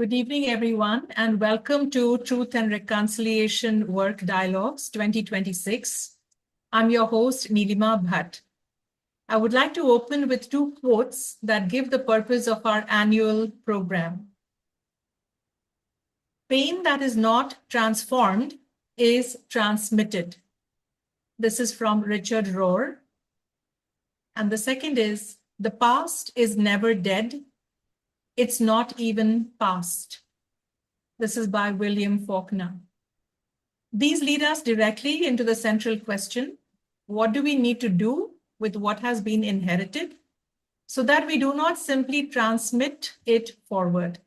Good evening, everyone, and welcome to Truth and Reconciliation Work Dialogues 2026. I'm your host, Nilima Bhatt. I would like to open with two quotes that give the purpose of our annual program. Pain that is not transformed is transmitted. This is from Richard Rohr. And the second is, the past is never dead. It's not even past. This is by William Faulkner. These lead us directly into the central question: what do we need to do with what has been inherited so that we do not simply transmit it forward?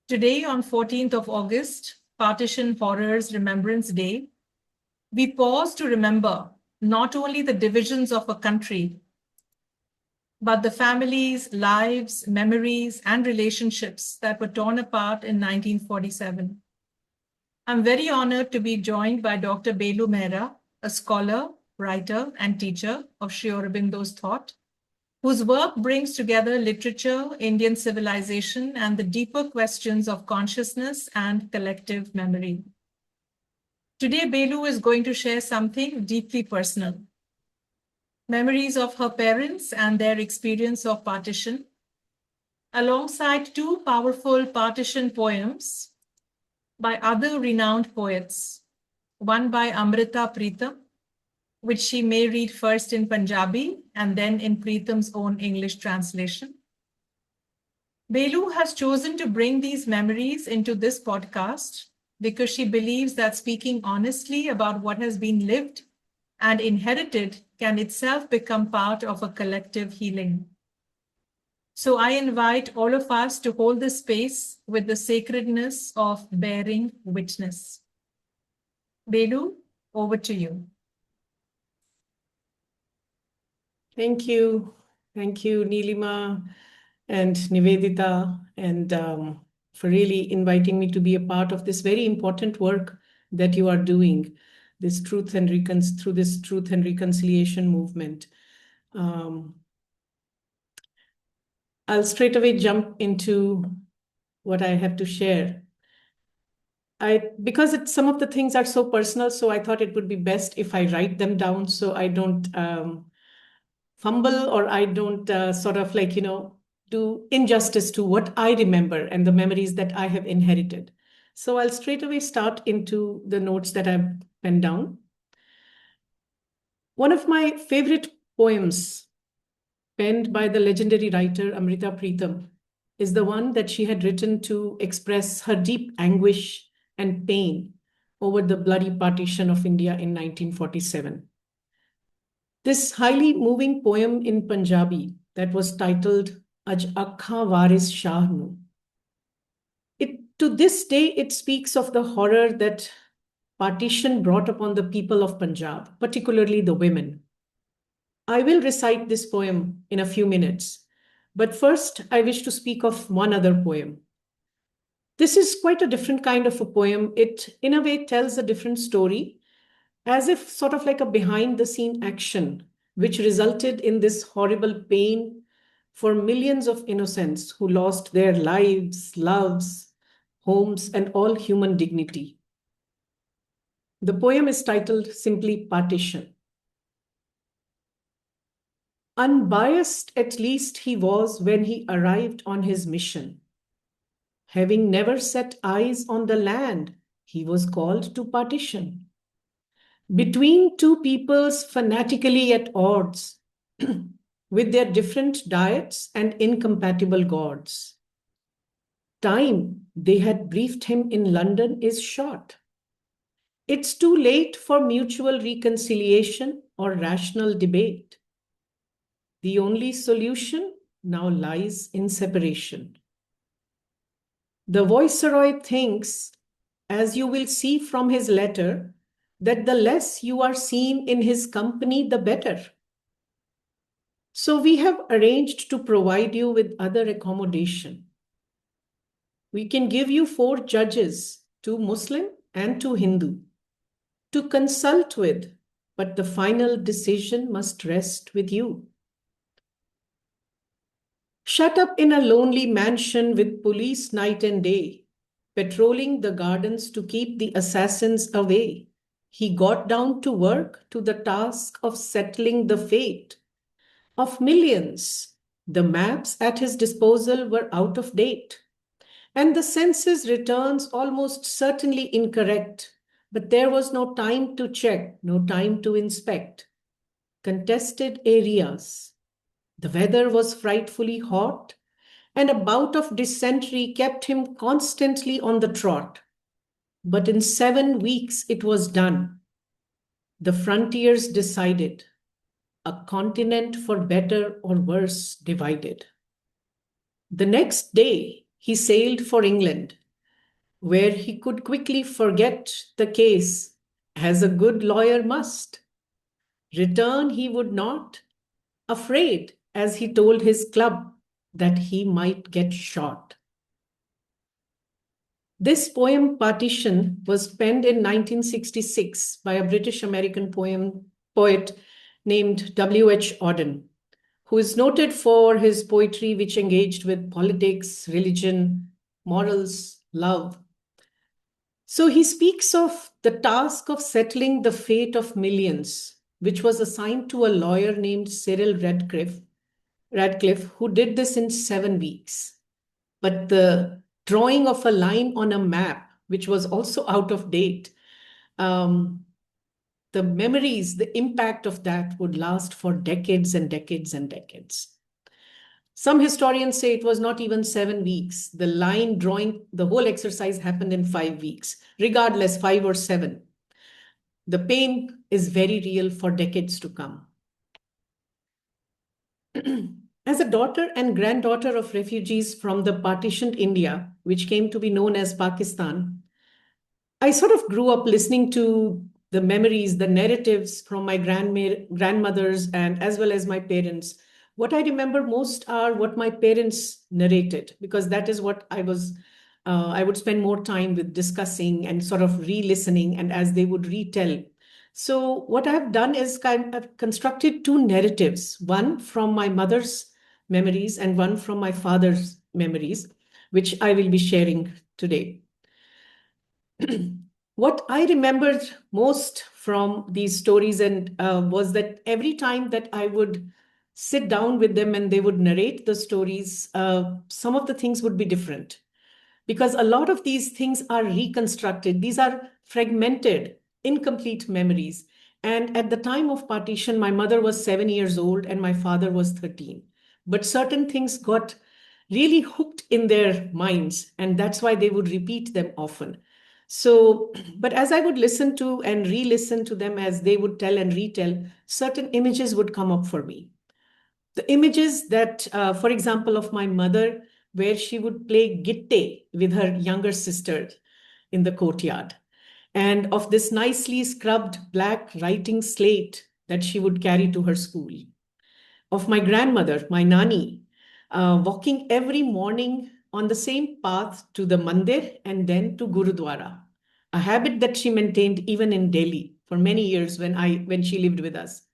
Today, on 14th of August, Partition Horror's Remembrance Day, we pause to remember not only the divisions of a country, but the families, lives, memories, and relationships that were torn apart in 1947. I'm very honored to be joined by Dr. Beloo Mehra, a scholar, writer, and teacher of Sri Aurobindo's thought, whose work brings together literature, Indian civilization, and the deeper questions of consciousness and collective memory. Today, Beloo is going to share something deeply personal: memories of her parents and their experience of partition, alongside two powerful partition poems by other renowned poets, one by Amrita Preetham, which she may read first in Punjabi and then in Preetham's own English translation. Beloo has chosen to bring these memories into this podcast because she believes that speaking honestly about what has been lived and inherited can itself become part of a collective healing. So I invite all of us to hold this space with the sacredness of bearing witness. Beloo, over to you. Thank you. Thank you, Nilima and Nivedita, and for really inviting me to be a part of this very important work that you are doing, this through this truth and reconciliation movement. I'll straight away jump into what I have to share. Because some of the things are so personal, so I thought it would be best if I write them down so I don't fumble, or I don't do injustice to what I remember and the memories that I have inherited. So I'll straight away start into the notes that I've penned down. One of my favorite poems penned by the legendary writer Amrita Preetham is the one that she had written to express her deep anguish and pain over the bloody partition of India in 1947. This highly moving poem in Punjabi that was titled Aj Akkha Waris Shah Nu. To this day, it speaks of the horror that partition brought upon the people of Punjab, particularly the women. I will recite this poem in a few minutes, but first I wish to speak of one other poem. This is quite a different kind of a poem. It, in a way, tells a different story, as if sort of like a behind-the-scene action, which resulted in this horrible pain for millions of innocents who lost their lives, loves, homes, and all human dignity. The poem is titled simply Partition. Unbiased at least he was when he arrived on his mission. Having never set eyes on the land, he was called to partition. Between two peoples fanatically at odds, with their different diets and incompatible gods. Time they had briefed him in London is short. It's too late for mutual reconciliation or rational debate. The only solution now lies in separation. The Viceroy thinks, as you will see from his letter, that the less you are seen in his company, the better. So we have arranged to provide you with other accommodation. We can give you 4 judges, 2 Muslim and 2 Hindu, to consult with, but the final decision must rest with you. Shut up in a lonely mansion with police night and day, patrolling the gardens to keep the assassins away, he got down to work to the task of settling the fate of millions. The maps at his disposal were out of date, and the census returns almost certainly incorrect. But there was no time to check, no time to inspect. Contested areas. The weather was frightfully hot, and a bout of dysentery kept him constantly on the trot. But in 7 weeks it was done. The frontiers decided, a continent for better or worse divided. The next day he sailed for England, where he could quickly forget the case, as a good lawyer must. Return he would not, afraid, as he told his club, that he might get shot. This poem, Partition, was penned in 1966 by a British-American poet named W.H. Auden, who is noted for his poetry which engaged with politics, religion, morals, love. So he speaks of the task of settling the fate of millions, which was assigned to a lawyer named Cyril Radcliffe, who did this in 7 weeks. But the drawing of a line on a map, which was also out of date, the memories, the impact of that would last for decades and decades and decades. Some historians say it was not even 7 weeks. The line drawing, the whole exercise happened in 5 weeks, regardless, 5 or 7. The pain is very real for decades to come. As a daughter and granddaughter of refugees from the partitioned India, which came to be known as Pakistan, I sort of grew up listening to the memories, the narratives from my grandmothers and as well as my parents. What I remember most are what my parents narrated, because that is what I would spend more time with discussing and sort of re-listening, and as they would retell. So what I've done is I've constructed two narratives, one from my mother's memories and one from my father's memories, which I will be sharing today. What I remembered most from these stories was that every time that I would sit down with them and they would narrate the stories, some of the things would be different, because a lot of these things are reconstructed. These are fragmented, incomplete memories. And at the time of partition, my mother was 7 years old and my father was 13. But certain things got really hooked in their minds, and that's why they would repeat them often. So, but as I would listen to and re-listen to them as they would tell and retell, certain images would come up for me. The images that, for example, of my mother, where she would play gitte with her younger sister in the courtyard, and of this nicely scrubbed black writing slate that she would carry to her school. Of my grandmother, my nani, walking every morning on the same path to the mandir and then to Gurudwara, a habit that she maintained even in Delhi for many years when she lived with us.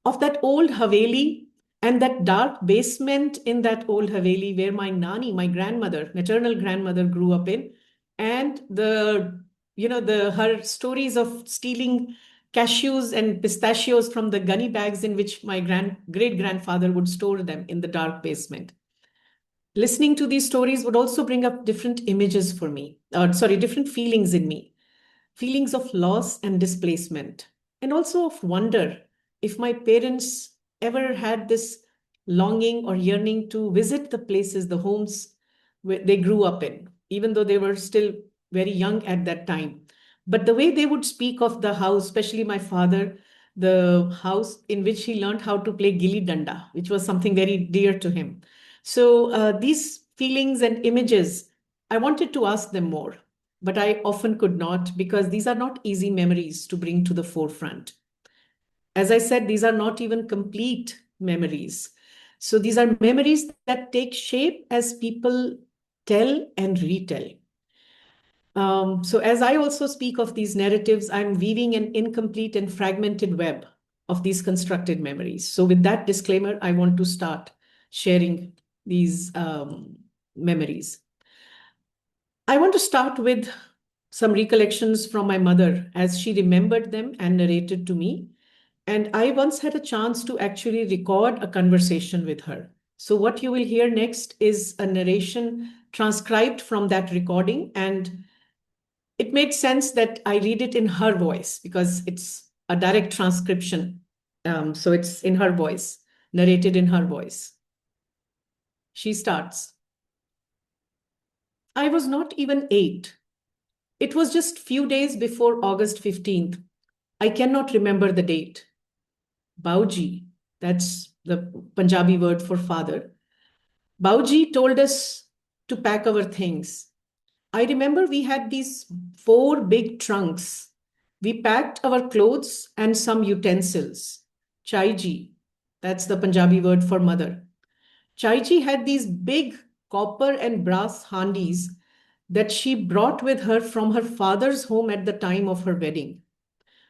Of that old Haveli and that dark basement in that old Haveli where my nani, my grandmother, maternal grandmother, grew up in, and her stories of stealing cashews and pistachios from the gunny bags in which my great-grandfather would store them in the dark basement. Listening to these stories would also bring up different images for me, different feelings in me, feelings of loss and displacement, and also of wonder if my parents ever had this longing or yearning to visit the places, the homes where they grew up in, even though they were still very young at that time. But the way they would speak of the house, especially my father, the house in which he learned how to play gilli danda, which was something very dear to him. So these feelings and images, I wanted to ask them more, but I often could not, because these are not easy memories to bring to the forefront. As I said, these are not even complete memories. So these are memories that take shape as people tell and retell. So as I also speak of these narratives, I'm weaving an incomplete and fragmented web of these constructed memories. So with that disclaimer, I want to start sharing these memories. I want to start with some recollections from my mother as she remembered them and narrated to me. And I once had a chance to actually record a conversation with her. So, what you will hear next is a narration transcribed from that recording. And it made sense that I read it in her voice because it's a direct transcription. So, it's in her voice, narrated in her voice. She starts. I was not even 8. It was just few days before August 15th. I cannot remember the date. Bauji, that's the Punjabi word for father. Bauji told us to pack our things. I remember we had these 4 big trunks. We packed our clothes and some utensils. Chaiji, that's the Punjabi word for mother. Chaiji had these big copper and brass handis that she brought with her from her father's home at the time of her wedding.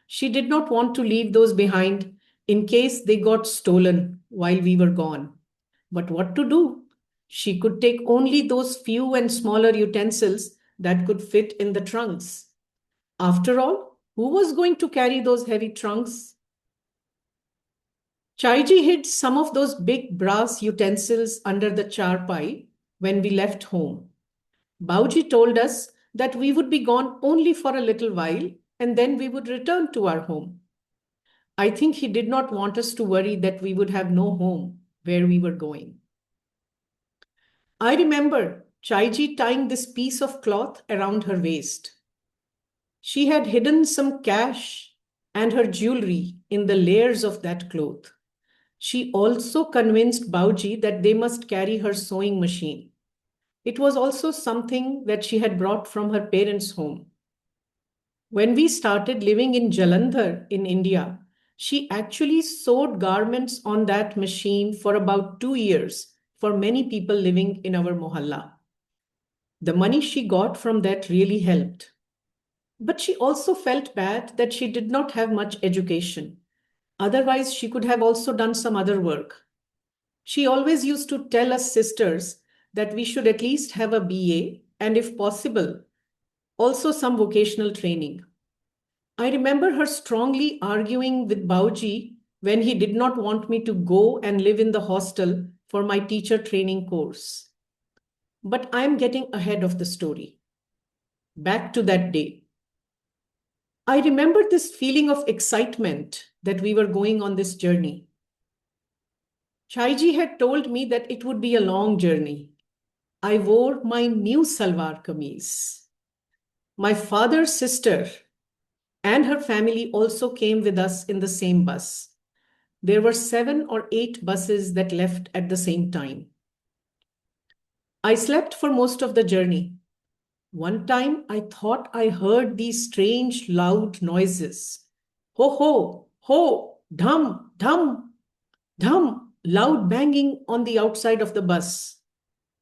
She did not want to leave those behind in case they got stolen while we were gone. But what to do? She could take only those few and smaller utensils that could fit in the trunks. After all, who was going to carry those heavy trunks? Chaiji hid some of those big brass utensils under the charpai when we left home. Bauji told us that we would be gone only for a little while and then we would return to our home. I think he did not want us to worry that we would have no home where we were going. I remember Chaiji tying this piece of cloth around her waist. She had hidden some cash and her jewelry in the layers of that cloth. She also convinced Bauji that they must carry her sewing machine. It was also something that she had brought from her parents' home. When we started living in Jalandhar in India, she actually sewed garments on that machine for about 2 years for many people living in our mohalla. The money she got from that really helped. But she also felt bad that she did not have much education. Otherwise, she could have also done some other work. She always used to tell us sisters that we should at least have a BA and, if possible, also some vocational training. I remember her strongly arguing with Bauji when he did not want me to go and live in the hostel for my teacher training course. But I am getting ahead of the story. Back to that day. I remember this feeling of excitement that we were going on this journey. Chaiji had told me that it would be a long journey. I wore my new salwar kameez. My father's sister and her family also came with us in the same bus. There were 7 or 8 buses that left at the same time. I slept for most of the journey. One time I thought I heard these strange loud noises. Ho ho, ho, dham, dham, dham, loud banging on the outside of the bus.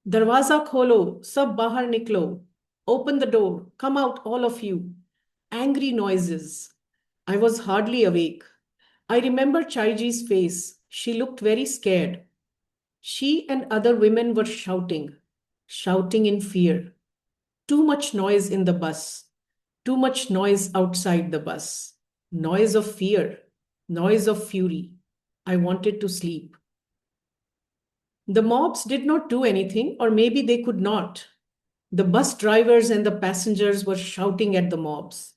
Darwaza kholo, sab bahar niklo. Open the door, come out all of you. Angry noises. I was hardly awake. I remember Chaiji's face. She looked very scared. She and other women were shouting, shouting in fear. Too much noise in the bus. Too much noise outside the bus. Noise of fear. Noise of fury. I wanted to sleep. The mobs did not do anything, or maybe they could not. The bus drivers and the passengers were shouting at the mobs.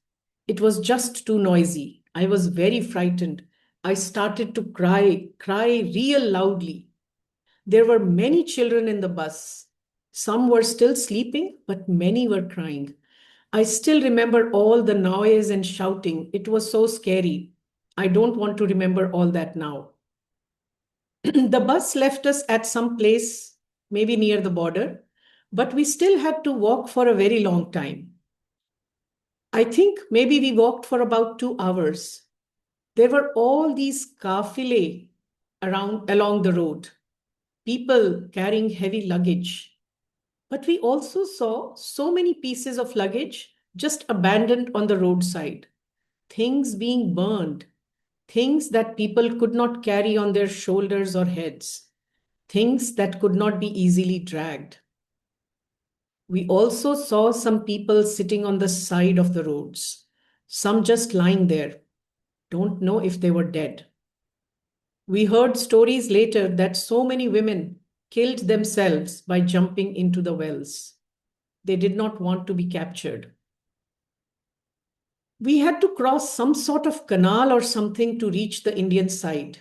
It was just too noisy. I was very frightened. I started to cry real loudly. There were many children in the bus. Some were still sleeping, but many were crying. I still remember all the noise and shouting. It was so scary. I don't want to remember all that now. The bus left us at some place, maybe near the border, but we still had to walk for a very long time. I think maybe we walked for about 2 hours. There were all these kafile along the road, people carrying heavy luggage. But we also saw so many pieces of luggage just abandoned on the roadside, things being burned, things that people could not carry on their shoulders or heads, things that could not be easily dragged. We also saw some people sitting on the side of the roads, some just lying there, don't know if they were dead. We heard stories later that so many women killed themselves by jumping into the wells. They did not want to be captured. We had to cross some sort of canal or something to reach the Indian side.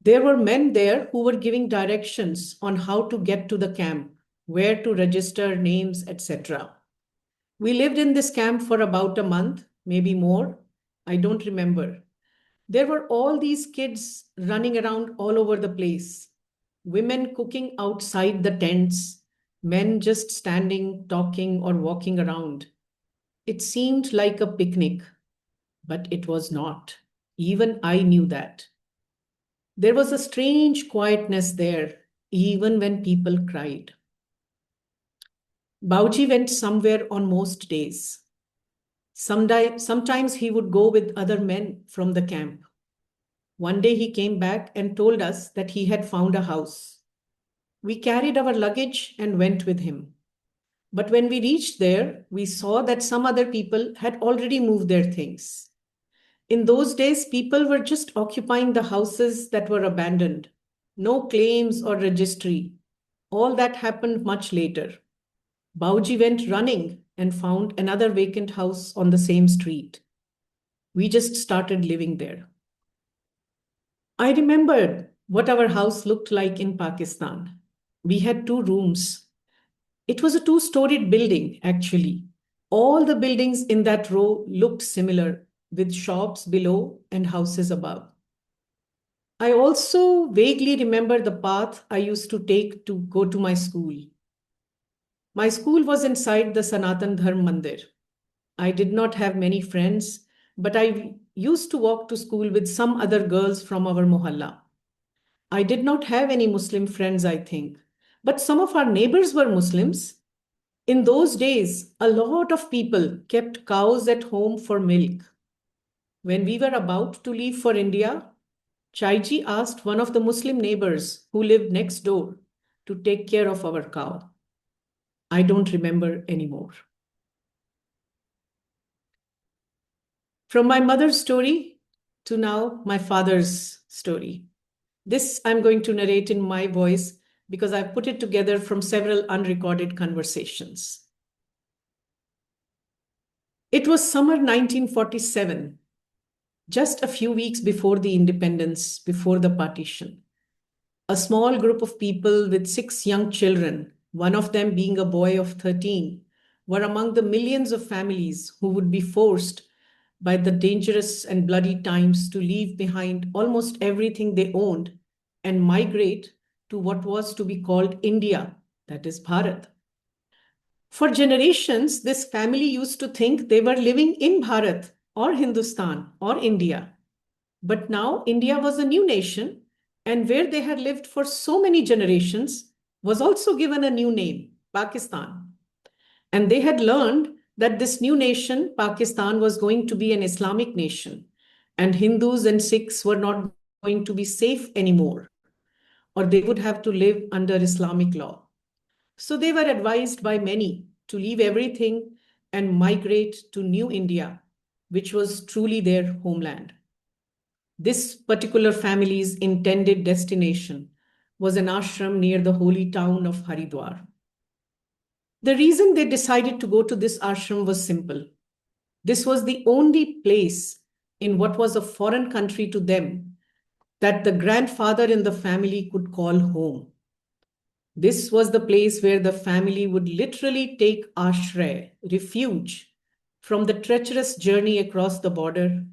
There were men there who were giving directions on how to get to the camp, where to register names, etc. We lived in this camp for about a month, maybe more. I don't remember. There were all these kids running around all over the place, women cooking outside the tents, men just standing, talking, or walking around. It seemed like a picnic, but it was not. Even I knew that. There was a strange quietness there, even when people cried. Bauji went somewhere on most days. Sometimes he would go with other men from the camp. One day he came back and told us that he had found a house. We carried our luggage and went with him. But when we reached there, we saw that some other people had already moved their things. In those days, people were just occupying the houses that were abandoned. No claims or registry. All that happened much later. Bauji went running and found another vacant house on the same street. We just started living there. I remembered what our house looked like in Pakistan. We had 2 rooms. It was a 2-storied building, actually. All the buildings in that row looked similar, with shops below and houses above. I also vaguely remember the path I used to take to go to my school. My school was inside the Sanatan Dharm Mandir. I did not have many friends, but I used to walk to school with some other girls from our mohalla. I did not have any Muslim friends, I think, but some of our neighbors were Muslims. In those days, a lot of people kept cows at home for milk. When we were about to leave for India, Chaiji asked one of the Muslim neighbors who lived next door to take care of our cow. I don't remember anymore. From my mother's story to now my father's story. This I'm going to narrate in my voice because I've put it together from several unrecorded conversations. It was summer 1947, just a few weeks before the independence, before the partition. A small group of people with 6 young children, one of them being a boy of 13, were among the millions of families who would be forced by the dangerous and bloody times to leave behind almost everything they owned and migrate to what was to be called India, that is Bharat. For generations, this family used to think they were living in Bharat or Hindustan or India. But now India was a new nation, and where they had lived for so many generations was also given a new name, Pakistan. And they had learned that this new nation, Pakistan, was going to be an Islamic nation, and Hindus and Sikhs were not going to be safe anymore, or they would have to live under Islamic law. So they were advised by many to leave everything and migrate to New India, which was truly their homeland. This particular family's intended destination was an ashram near the holy town of Haridwar. The reason they decided to go to this ashram was simple. This was the only place in what was a foreign country to them that the grandfather in the family could call home. This was the place where the family would literally take ashray, refuge, from the treacherous journey across the border,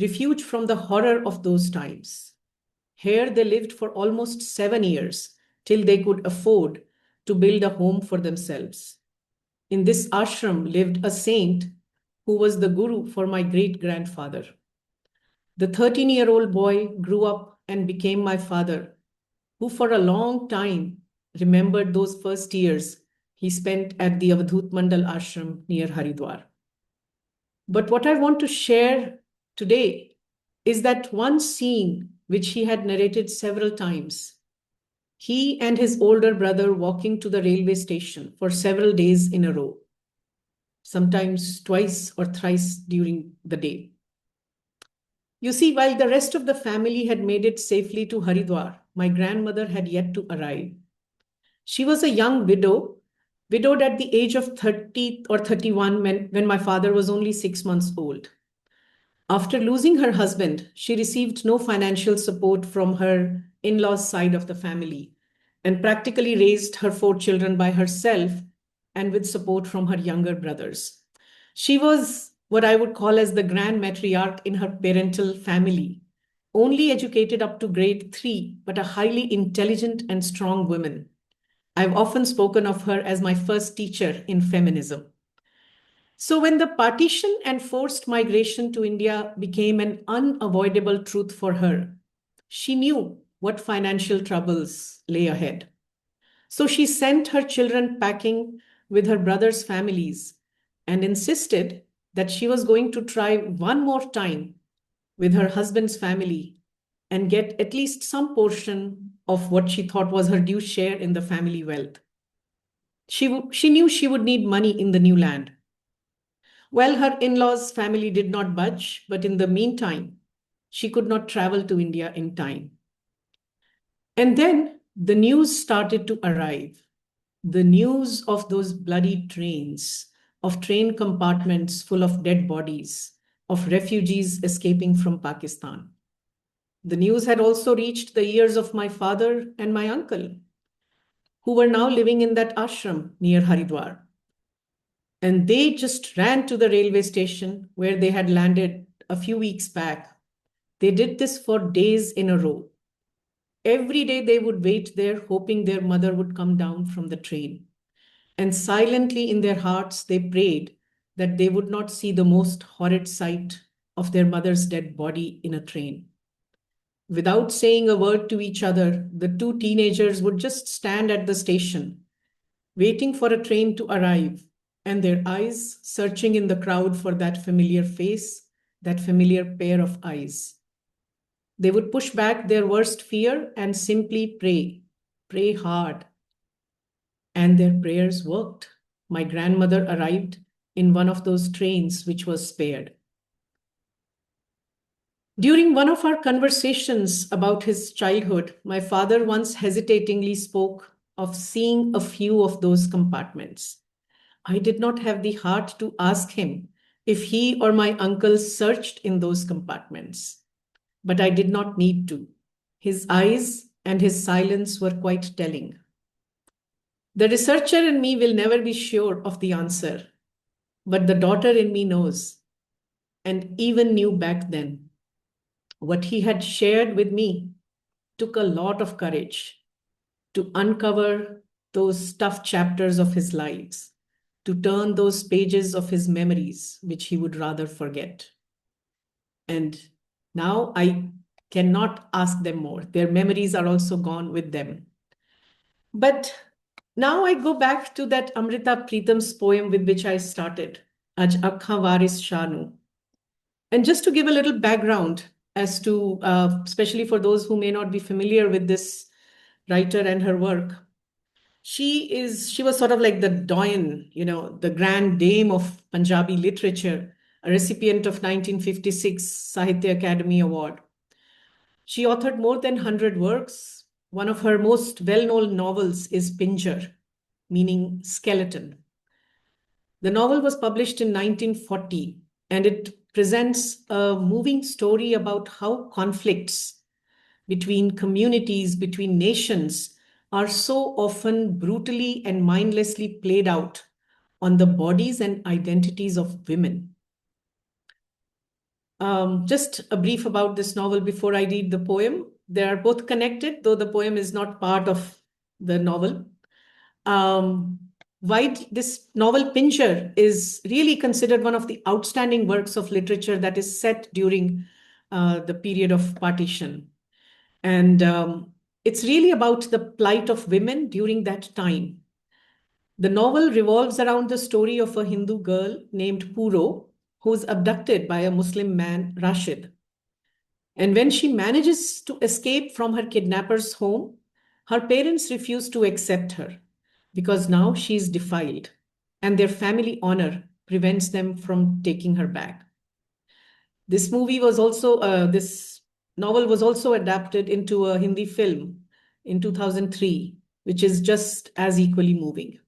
refuge from the horror of those times. Here they lived for almost 7 years till they could afford to build a home for themselves. In this ashram lived a saint who was the guru for my great-grandfather. The 13-year-old boy grew up and became my father, who for a long time remembered those first years he spent at the Avadhut Mandal ashram near Haridwar. But what I want to share today is that one scene which he had narrated several times, He and his older brother walking to the railway station for several days in a row, sometimes twice or thrice during the day. You see, while the rest of the family had made it safely to Haridwar, my grandmother had yet to arrive. She was a young widow, widowed at the age of 30 or 31 when my father was only 6 months old. After losing her husband, she received no financial support from her in law's side of the family and practically raised her 4 children by herself and with support from her younger brothers. She was what I would call as the grand matriarch in her parental family, only educated up to grade 3, but a highly intelligent and strong woman. I've often spoken of her as my first teacher in feminism. So, when the partition and forced migration to India became an unavoidable truth for her, she knew what financial troubles lay ahead. So, she sent her children packing with her brothers' families and insisted that she was going to try one more time with her husband's family and get at least some portion of what she thought was her due share in the family wealth. She knew she would need money in the new land. Well, her in law's family did not budge, but in the meantime, she could not travel to India in time. And then the news started to arrive. The news of those bloody trains, of train compartments full of dead bodies, of refugees escaping from Pakistan. The news had also reached the ears of my father and my uncle, who were now living in that ashram near Haridwar. And they just ran to the railway station where they had landed a few weeks back. They did this for days in a row. Every day they would wait there, hoping their mother would come down from the train. And silently in their hearts, they prayed that they would not see the most horrid sight of their mother's dead body in a train. Without saying a word to each other, the two teenagers would just stand at the station, waiting for a train to arrive, and their eyes searching in the crowd for that familiar face, that familiar pair of eyes. They would push back their worst fear and simply pray hard. And their prayers worked. My grandmother arrived in one of those trains which was spared. During one of our conversations about his childhood, my father once hesitatingly spoke of seeing a few of those compartments. I did not have the heart to ask him if he or my uncle searched in those compartments, but I did not need to. His eyes and his silence were quite telling. The researcher in me will never be sure of the answer, but the daughter in me knows, and even knew back then. What he had shared with me took a lot of courage to uncover those tough chapters of his lives, to turn those pages of his memories, which he would rather forget. And now I cannot ask them more. Their memories are also gone with them. But now I go back to that Amrita Pritam's poem with which I started, Aj Akha Waris Shanu. And just to give a little background as to, especially for those who may not be familiar with this writer and her work, she was sort of like the doyen, the grand dame of Punjabi literature, a recipient of 1956 Sahitya Academy Award. She authored more than 100 works. One of her most well-known novels is Pinjar, meaning skeleton. The novel was published in 1940, and it presents a moving story about how conflicts between communities, between nations, are so often brutally and mindlessly played out on the bodies and identities of women. Just a brief about this novel before I read the poem. They are both connected, though the poem is not part of the novel. This novel Pinjar is really considered one of the outstanding works of literature that is set during the period of partition. And it's really about the plight of women during that time. The novel revolves around the story of a Hindu girl named Puro, who is abducted by a Muslim man, Rashid. And when she manages to escape from her kidnapper's home, Her parents refuse to accept her because now she's defiled, and their family honor prevents them from taking her back. This novel was also adapted into a Hindi film in 2003, which is just as equally moving.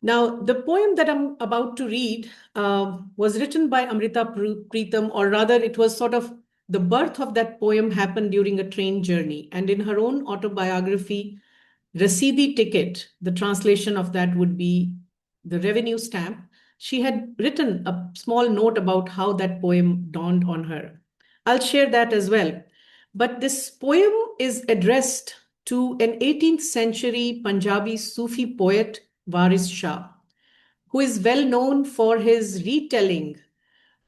Now, the poem that I'm about to read was written by Amrita Preetham, or rather, it was sort of the birth of that poem happened during a train journey. And in her own autobiography, Rasidi Ticket, the translation of that would be the revenue stamp, she had written a small note about how that poem dawned on her. I'll share that as well. But this poem is addressed to an 18th century Punjabi Sufi poet, Waris Shah, who is well known for his retelling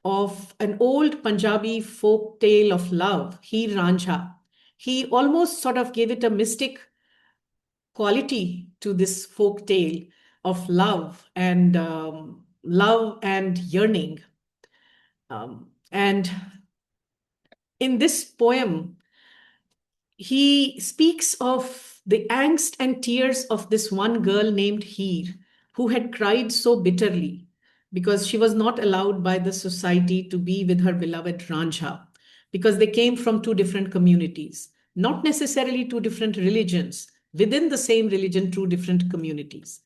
of an old Punjabi folk tale of love, Heer Ranjha. He almost sort of gave it a mystic quality to this folk tale of love and yearning. And in this poem, he speaks of the angst and tears of this one girl named Heer, who had cried so bitterly because she was not allowed by the society to be with her beloved Ranjha, because they came from two different communities, not necessarily two different religions, within the same religion, two different communities.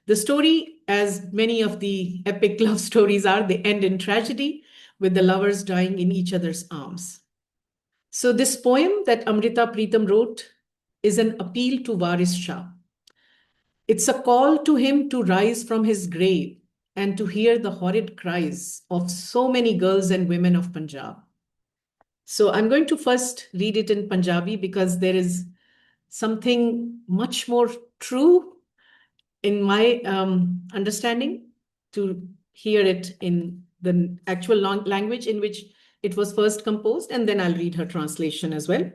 The story, as many of the epic love stories are, they end in tragedy with the lovers dying in each other's arms. So this poem that Amrita Preetham wrote is an appeal to Waris Shah. It's a call to him to rise from his grave and to hear the horrid cries of so many girls and women of Punjab. So I'm going to first read it in Punjabi because there is something much more true in my understanding to hear it in the actual language in which it was first composed, and then I'll read her translation as well.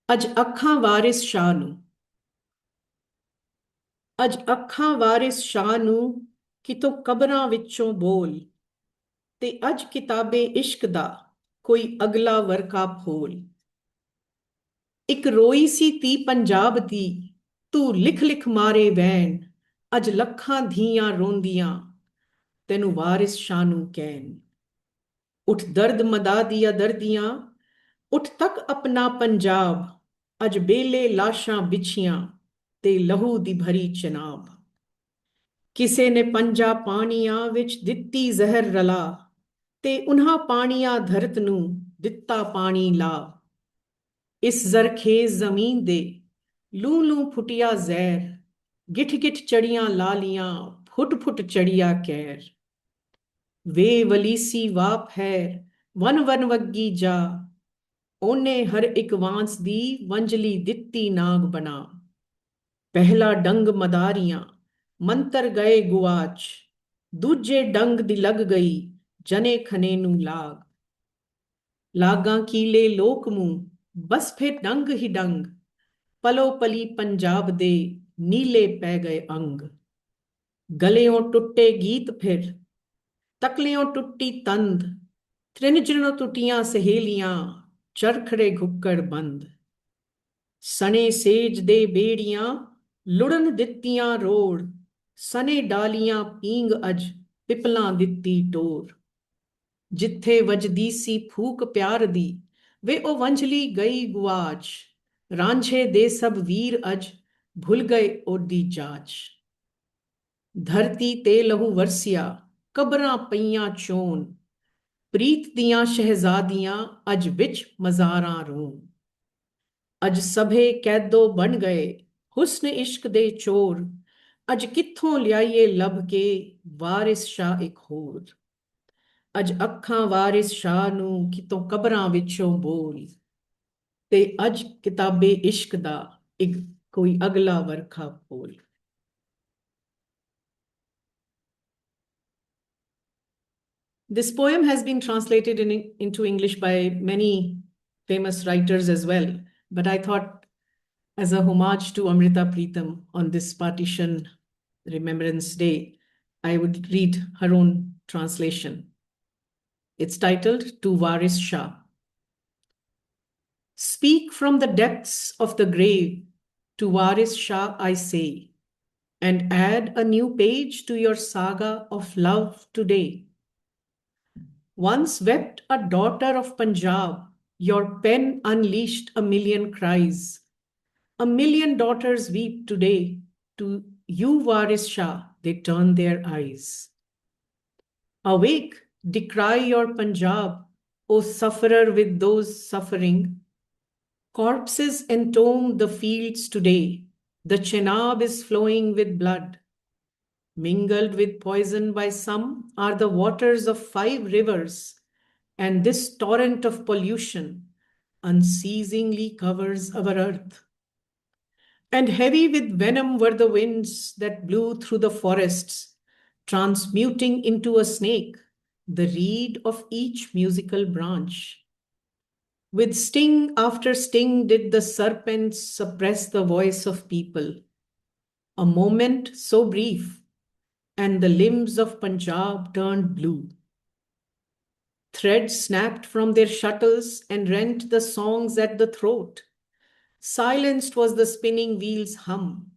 Aj ਅੱਖਾਂ ਵਾਰਿਸ ਸ਼ਾਹ ਨੂੰ ਅੱਜ ਅੱਖਾਂ ਵਾਰਿਸ ਸ਼ਾਹ ਨੂੰ ਕਿਤੋਂ ਕਬਰਾਂ ਵਿੱਚੋਂ ਬੋਲ ਤੇ ਅੱਜ ਕਿਤਾਬੇ ਇਸ਼ਕ ਦਾ ਕੋਈ ਅਗਲਾ ਵਰਕਾ ਫੋਲ ਇੱਕ ਰੋਈ ਸੀ ਤੀ ਪੰਜਾਬ ਦੀ ਤੂੰ ਲਿਖ ਲਿਖ ਮਾਰੇ ਵੈਣ ਅੱਜ ਲੱਖਾਂ ਧੀਆਂ ਰੋਂਦੀਆਂ ਤੈਨੂੰ ਵਾਰਿਸ ਸ਼ਾਹ ਨੂੰ ਕਹਿਣ ਉੱਠ ਦਰਦ ਮਦਾ ਦੀਆਂ ਦਰਦੀਆਂ ਉੱਠ ਤੱਕ ਆਪਣਾ ਪੰਜਾਬ ਅੱਜ ਬੇਲੇ ਲਾਸ਼ਾਂ ਵਿਛੀਆਂ ਤੇ ਲਹੂ ਦੀ ਭਰੀ ਚਨਾਬ ਕਿਸੇ ਨੇ ਪੰਜਾ ਪਾਣੀਆਂ ਵਿੱਚ ਦਿੱਤੀ ਜ਼ਹਿਰ ਰਲਾ ਤੇ ਉਨ੍ਹਾਂ ਪਾਣੀਆਂ ਧਰਤ ਨੂੰ ਦਿੱਤਾ ਪਾਣੀ ਲਾ ਇਸ ਜ਼ਰਖੇਜ਼ ਜ਼ਮੀਨ ਦੇ ਲੂ ਲੂ ਫੁੱਟਿਆ ਜ਼ਹਿਰ ਗਿੱਠ ਗਿੱਠ ਚੜੀਆਂ ਲਾਲੀਆਂ ਫੁੱਟ ਫੁੱਟ ਚੜੀਆ ਕਹਿਰ ਵੇ ਵਲੀਸੀ ਵਾਪ ਹੈ ਵਨ ਵਨ ਵੱਗੀ ਜਾ ਉਹਨੇ ਹਰ ਇੱਕ ਵਾਂਸ ਦੀ ਵੰਜਲੀ ਦਿੱਤੀ ਨਾਗ ਬਣਾ ਪਹਿਲਾ ਡੰਗ ਮਦਾਰੀਆਂ ਮੰਤਰ ਗਏ ਗੁਆਚ ਦੂਜੇ ਡੰਗ ਦੀ ਲੱਗ ਗਈ ਜਨੇ ਖਨੇ ਨੂੰ ਲਾਗ ਲਾਗਾਂ ਕੀਲੇ ਲੋਕ ਮੂੰਹ ਬਸ ਫਿਰ ਡੰਗ ਹੀ ਡੰਗ ਪਲੋ ਪਲੀ ਪੰਜਾਬ ਦੇ ਨੀਲੇ ਪੈ ਗਏ ਅੰਗ ਗਲਿਓਂ ਟੁੱਟੇ ਗੀਤ ਫਿਰ ਤਕਲਿਓਂ ਟੁੱਟੀ ਤੰਦ ਤ੍ਰਿਨਜਣੋਂ ਟੁੱਟੀਆਂ ਸਹੇਲੀਆਂ ਚਰਖੜੇ ਘੁੱਕੜ ਬੰਦ ਸਣੇ ਸੇਜ ਦੇ ਬੇੜੀਆਂ ਲੁੜਨ ਦਿੱਤੀਆਂ ਰੋੜ ਸਨੇ ਡਾਲੀਆਂ ਪੀਂਗ ਅਜ ਪਿਪਲਾਂ ਦਿੱਤੀ ਟੋਰ ਜਿੱਥੇ ਵਜਦੀ ਸੀ ਫੂਕ ਪਿਆਰ ਦੀ ਵੇ ਉਹ ਵੰਝਲੀ ਗਈ ਗੁਆਚ ਰਾਂਝੇ ਦੇ ਸਭ ਵੀਰ ਅਜ ਭੁੱਲ ਗਏ ਉਹਦੀ ਜਾਚ ਧਰਤੀ ਤੇ ਲਹੂ ਵਰਸਿਆ ਕਬਰਾਂ ਪਈਆਂ ਚੋਣ ਪ੍ਰੀਤ ਦੀਆਂ ਸ਼ਹਿਜ਼ਾਦੀਆਂ ਅਜ ਵਿੱਚ ਮਜ਼ਾਰਾਂ ਰੋਣ ਅਜ ਸਭੇ ਕੈਦੋ ਬਣ ਗਏ ਹੁਸਨ ਇਸ਼ਕ ਦੇ ਚੋਰ ਅਜ ਕਿੱਥੋਂ ਲਿਆਈਏ ਲੱਭ ਕੇ ਵਾਰਿਸ ਸ਼ਾਹ ਇੱਕ ਹੋਰ ਅਜ ਅੱਖਾਂ ਵਾਰਿਸ ਸ਼ਾਹ ਨੂੰ ਕਿਤੋਂ ਕਬਰਾਂ ਵਿੱਚੋਂ ਬੋਲ ਤੇ ਅਜ ਕਿਤਾਬੇ ਇਸ਼ਕ ਦਾ ਇੱਕ ਕੋਈ ਅਗਲਾ ਵਰਖਾ ਫੋਲ This poem has been translated into English by many famous writers as well, but I thought as a homage to Amrita Preetham on this Partition Remembrance Day, I would read her own translation. It's titled To Waris Shah. Speak from the depths of the grave to Waris Shah, I say, and add a new page to your saga of love today. Once wept a daughter of Punjab, your pen unleashed a million cries. A million daughters weep today. To you, Waris Shah, they turn their eyes. Awake, decry your Punjab, O sufferer with those suffering. Corpses entomb the fields today. The Chenab is flowing with blood. Mingled with poison by some are the waters of 5 rivers, and this torrent of pollution unceasingly covers our earth. And heavy with venom were the winds that blew through the forests, transmuting into a snake the reed of each musical branch. With sting after sting did the serpents suppress the voice of people. A moment so brief, and the limbs of Punjab turned blue. Threads snapped from their shuttles and rent the songs at the throat. Silenced was the spinning wheel's hum.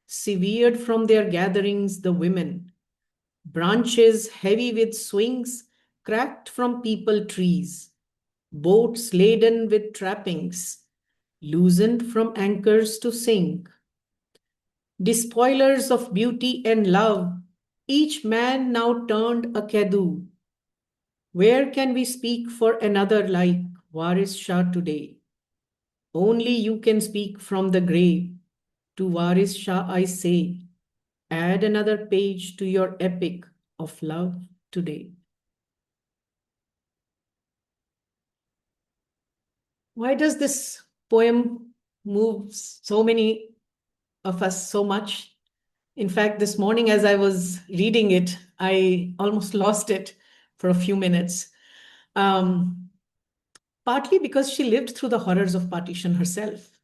Severed from their gatherings the women. Branches heavy with swings cracked from peepal trees. Boats laden with trappings, loosened from anchors to sink. Despoilers of beauty and love, each man now turned a Kedu. Where can we speak for another like Waris Shah today? Only you can speak from the grave. To Waris Shah I say, add another page to your epic of love today. Why does this poem move so many of us so much? In fact, this morning as I was reading it, I almost lost it for a few minutes. Partly because she lived through the horrors of partition herself.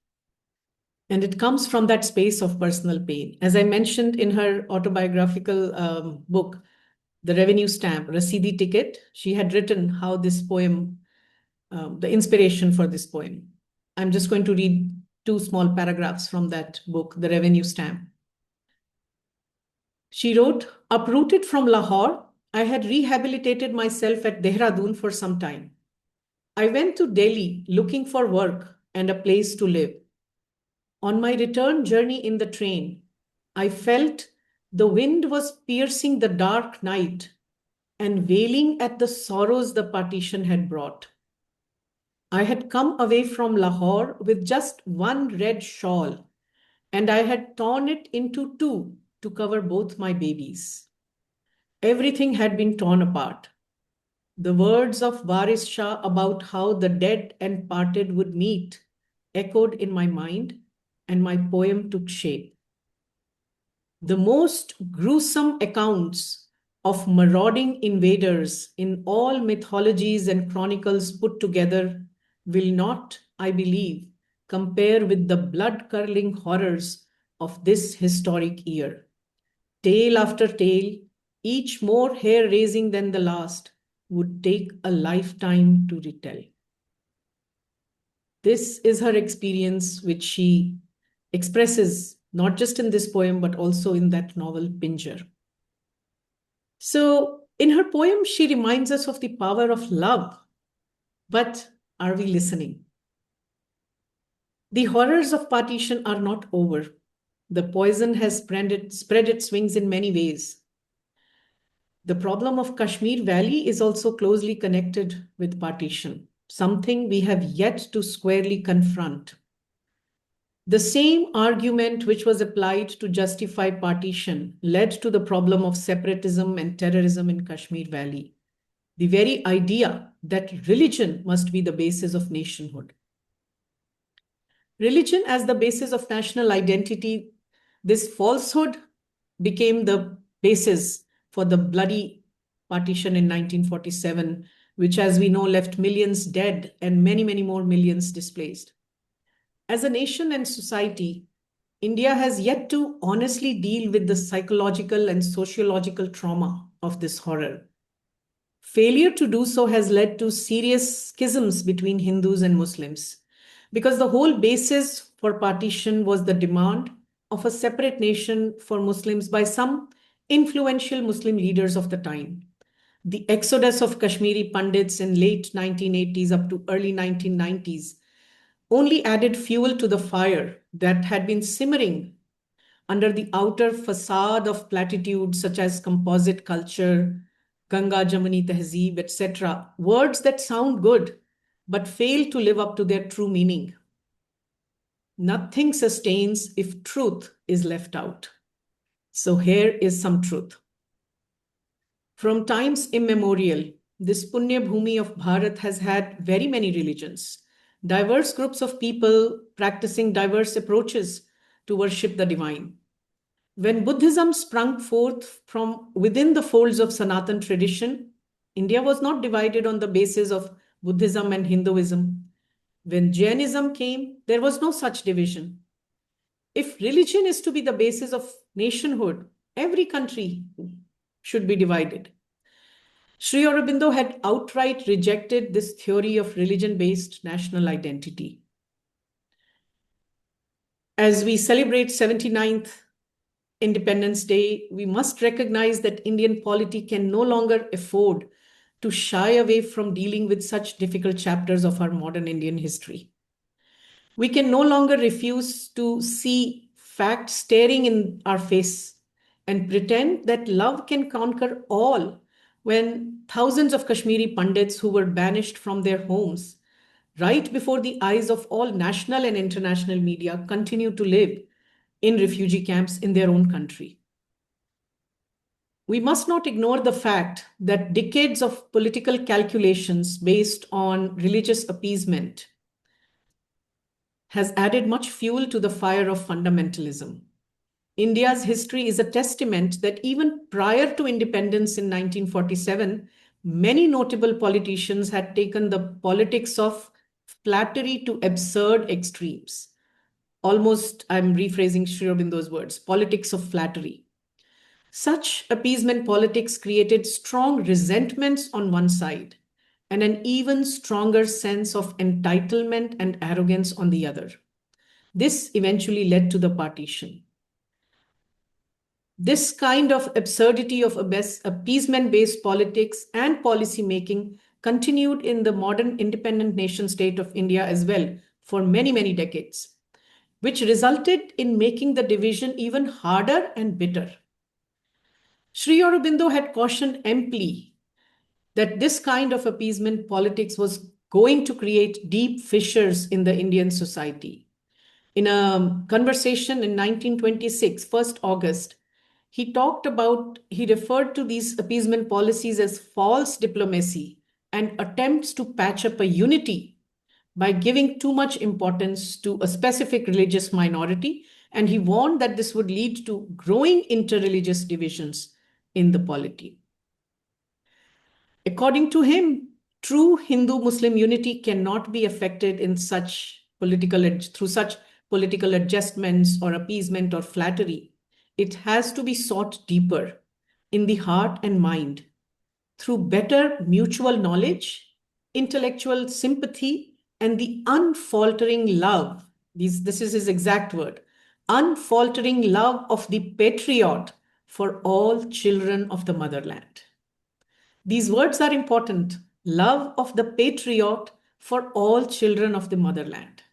And it comes from that space of personal pain. As I mentioned in her autobiographical book, The Revenue Stamp, Rasidi Ticket, she had written how this poem, the inspiration for this poem. I'm just going to read 2 small paragraphs from that book, The Revenue Stamp. She wrote, uprooted from Lahore, I had rehabilitated myself at Dehradun for some time. I went to Delhi looking for work and a place to live. On my return journey in the train, I felt the wind was piercing the dark night and wailing at the sorrows the partition had brought. I had come away from Lahore with just one red shawl, and I had torn it into 2 to cover both my babies. Everything had been torn apart. The words of Waris Shah about how the dead and parted would meet echoed in my mind, and my poem took shape. The most gruesome accounts of marauding invaders in all mythologies and chronicles put together will not, I believe, compare with the blood-curdling horrors of this historic year. Tale after tale, each more hair-raising than the last, would take a lifetime to retell. This is her experience, which she expresses not just in this poem, but also in that novel, Pinjar. So in her poem, she reminds us of the power of love. But are we listening? The horrors of partition are not over. The poison has spread its wings in many ways. The problem of Kashmir Valley is also closely connected with partition, something we have yet to squarely confront. The same argument which was applied to justify partition led to the problem of separatism and terrorism in Kashmir Valley. The very idea that religion must be the basis of nationhood. Religion as the basis of national identity, this falsehood became the basis for the bloody partition in 1947, which, as we know, left millions dead and many, many more millions displaced. As a nation and society, India has yet to honestly deal with the psychological and sociological trauma of this horror. Failure to do so has led to serious schisms between Hindus and Muslims. because the whole basis for partition was the demand of a separate nation for Muslims by some influential Muslim leaders of the time. The exodus of Kashmiri Pandits in late 1980s up to early 1990s only added fuel to the fire that had been simmering under the outer facade of platitudes such as composite culture, Ganga Jamuni Tehzeeb, etc., words that sound good but fail to live up to their true meaning. Nothing sustains if truth is left out. So here is some truth. From times immemorial, this Punya Bhumi of Bharat has had very many religions, diverse groups of people practicing diverse approaches to worship the divine. When Buddhism sprung forth from within the folds of Sanatan tradition, India was not divided on the basis of Buddhism and Hinduism. When Jainism came, there was no such division. If religion is to be the basis of nationhood, every country should be divided. Sri Aurobindo had outright rejected this theory of religion-based national identity. As we celebrate 79th Independence Day, we must recognize that Indian polity can no longer afford to shy away from dealing with such difficult chapters of our modern Indian history. We can no longer refuse to see facts staring in our face and pretend that love can conquer all when thousands of Kashmiri Pandits who were banished from their homes right before the eyes of all national and international media continue to live in refugee camps in their own country. We must not ignore the fact that decades of political calculations based on religious appeasement has added much fuel to the fire of fundamentalism. India's history is a testament that even prior to independence in 1947, many notable politicians had taken the politics of flattery to absurd extremes. Almost, I'm rephrasing Sri Aurobindo's words, politics of flattery. Such appeasement politics created strong resentments on one side and an even stronger sense of entitlement and arrogance on the other. This eventually led to the partition. This kind of absurdity of appeasement-based politics and policy making continued in the modern independent nation state of India as well for many, many decades, which resulted in making the division even harder and bitter. Sri Aurobindo had cautioned amply that this kind of appeasement politics was going to create deep fissures in the Indian society. In a conversation in 1926, 1st August, he referred to these appeasement policies as false diplomacy and attempts to patch up a unity by giving too much importance to a specific religious minority, and he warned that this would lead to growing interreligious divisions in the polity. According to him, true Hindu-Muslim unity cannot be affected in through such political adjustments or appeasement or flattery. It has to be sought deeper in the heart and mind through better mutual knowledge, intellectual sympathy, and the unfaltering love. This is his exact word, unfaltering love of the patriot for all children of the motherland. These words are important. Love of the patriot for all children of the motherland.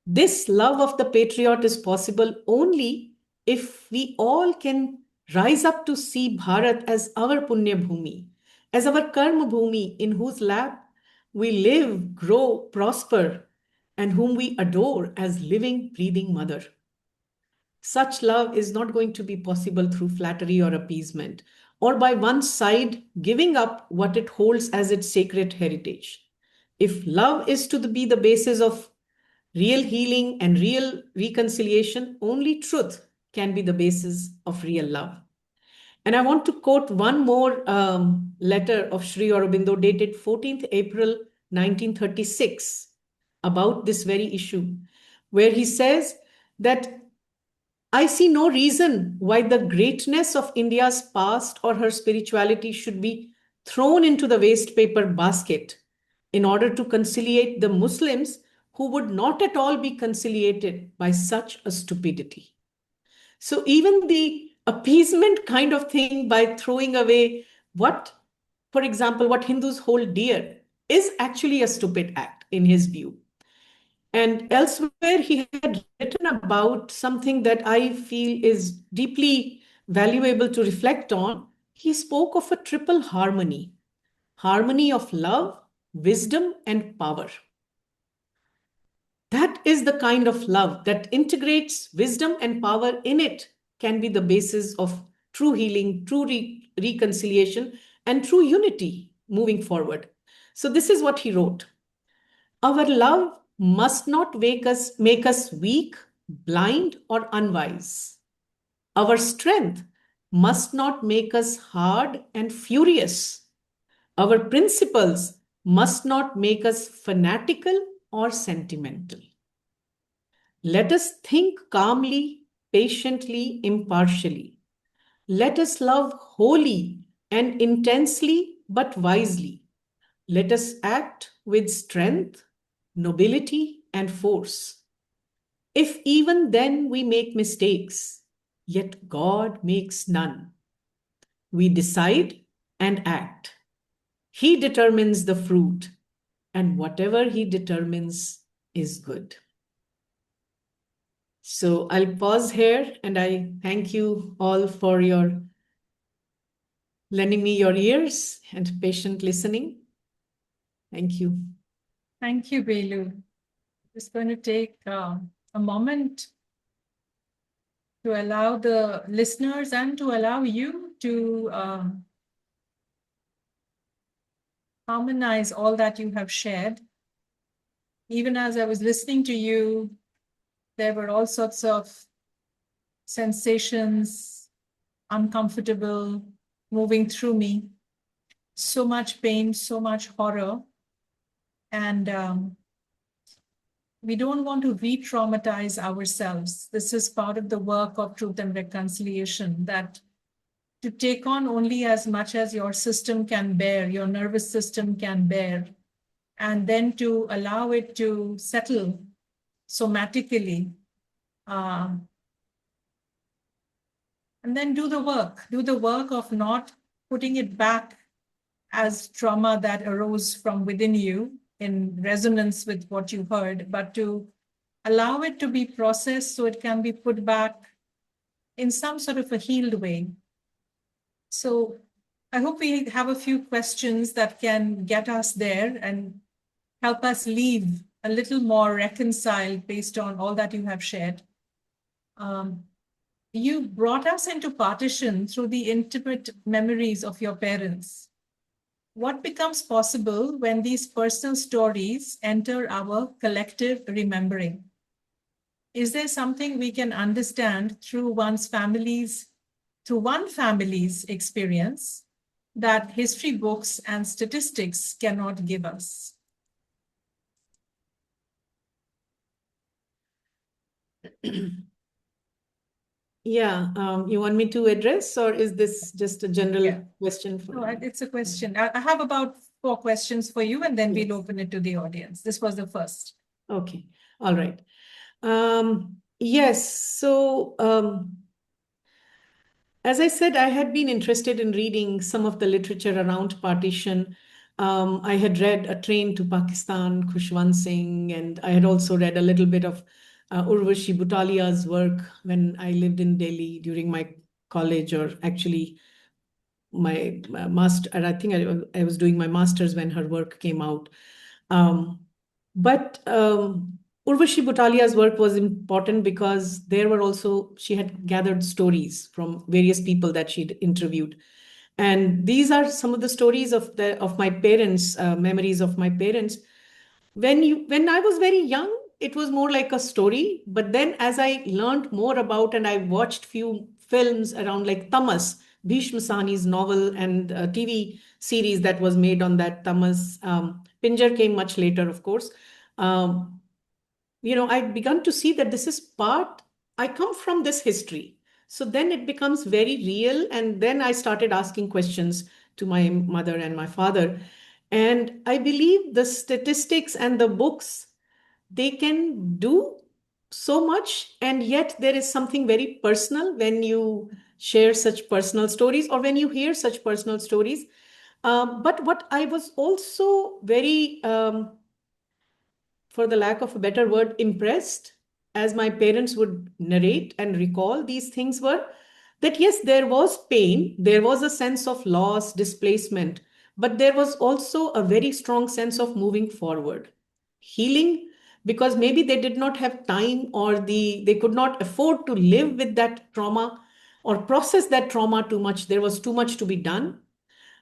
This love of the patriot is possible only if we all can rise up to see Bharat as our Punya Bhumi, as our Karma Bhumi, in whose lap we live, grow, prosper, and whom we adore as living, breathing mother. Such love is not going to be possible through flattery or appeasement, or by one side giving up what it holds as its sacred heritage. If love is to be the basis of real healing and real reconciliation, only truth can be the basis of real love. And I want to quote one more letter of Sri Aurobindo dated 14th April 1936 about this very issue, where he says that I see no reason why the greatness of India's past or her spirituality should be thrown into the waste paper basket in order to conciliate the Muslims who would not at all be conciliated by such a stupidity. So even the appeasement kind of thing by throwing away what, for example, what Hindus hold dear is actually a stupid act in his view. And elsewhere, he had written about something that I feel is deeply valuable to reflect on. He spoke of a triple harmony of love, wisdom, and power. That is the kind of love that integrates wisdom and power in it, can be the basis of true healing, true reconciliation, and true unity moving forward. So, this is what he wrote. Our love must not make us weak, blind, or unwise. Our strength must not make us hard and furious. Our principles must not make us fanatical or sentimental. Let us think calmly, patiently, impartially. Let us love wholly and intensely but wisely. Let us act with strength, nobility, and force. If even then we make mistakes, yet God makes none. We decide and act. He determines the fruit, and whatever He determines is good. So I'll pause here, and I thank you all for your lending me your ears and patient listening. Thank you. Thank you, Beloo. Just going to take a moment to allow the listeners and to allow you to harmonize all that you have shared. Even as I was listening to you, there were all sorts of sensations, uncomfortable, moving through me. So much pain, so much horror. And we don't want to re-traumatize ourselves. This is part of the work of truth and reconciliation, that to take on only as much as your system can bear, your nervous system can bear, and then to allow it to settle somatically. And then do the work of not putting it back as trauma that arose from within you in resonance with what you heard, but to allow it to be processed so it can be put back in some sort of a healed way. So I hope we have a few questions that can get us there and help us leave a little more reconciled based on all that you have shared. You brought us into partition through the intimate memories of your parents. What becomes possible when these personal stories enter our collective remembering? Is there something we can understand through one family's experience that history books and statistics cannot give us? Yeah, you want me to address, or is this just a general question? No, it's a question. I have about 4 questions for you, and then we'll open it to the audience. This was the first. Okay, all right. Yes, so as I said, I had been interested in reading some of the literature around partition. I had read A Train to Pakistan, Khushwant Singh, and I had also read a little bit of Urvashi Butalia's work when I lived in Delhi during my college, or actually my master. I think I was doing my master's when her work came out. But Urvashi Butalia's work was important because she had gathered stories from various people that she'd interviewed. And these are some of the stories of my parents, memories of my parents. When I was very young, it was more like a story. But then as I learned more about, and I watched few films around, like Tamas, Bhishma Sahni's novel, and a TV series that was made on that Tamas. Pinjar came much later, of course. I'd begun to see that I come from this history. So then it becomes very real. And then I started asking questions to my mother and my father. And I believe the statistics and the books they can do so much, and yet there is something very personal when you share such personal stories or when you hear such personal stories. But what I was also very, for the lack of a better word, impressed, as my parents would narrate and recall these things, were that yes, there was pain, there was a sense of loss, displacement, but there was also a very strong sense of moving forward, healing, because maybe they did not have time, or they could not afford to live with that trauma or process that trauma too much. There was too much to be done,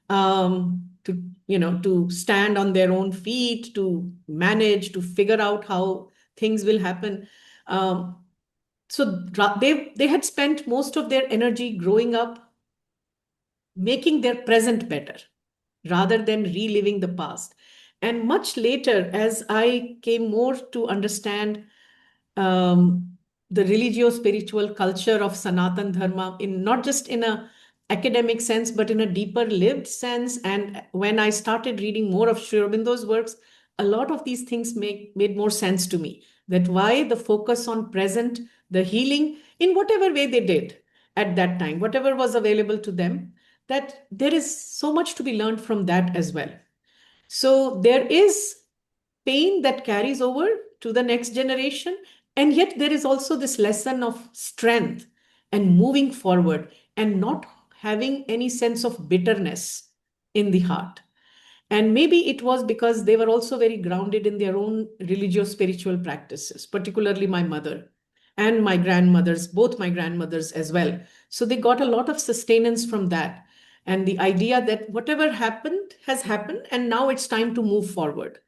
to stand on their own feet, to manage, to figure out how things will happen. Um, so they had spent most of their energy growing up making their present better rather than reliving the past. And much later, as I came more to understand the religio-spiritual culture of Sanatan Dharma, in not just in a academic sense, but in a deeper lived sense. And when I started reading more of Sri Aurobindo's works, a lot of these things made more sense to me. That why the focus on present, the healing, in whatever way they did at that time, whatever was available to them, that there is so much to be learned from that as well. So there is pain that carries over to the next generation. And yet there is also this lesson of strength and moving forward and not having any sense of bitterness in the heart. And maybe it was because they were also very grounded in their own religious spiritual practices, particularly my mother and my grandmothers, both my grandmothers as well. So they got a lot of sustenance from that. And the idea that whatever happened has happened, and now it's time to move forward.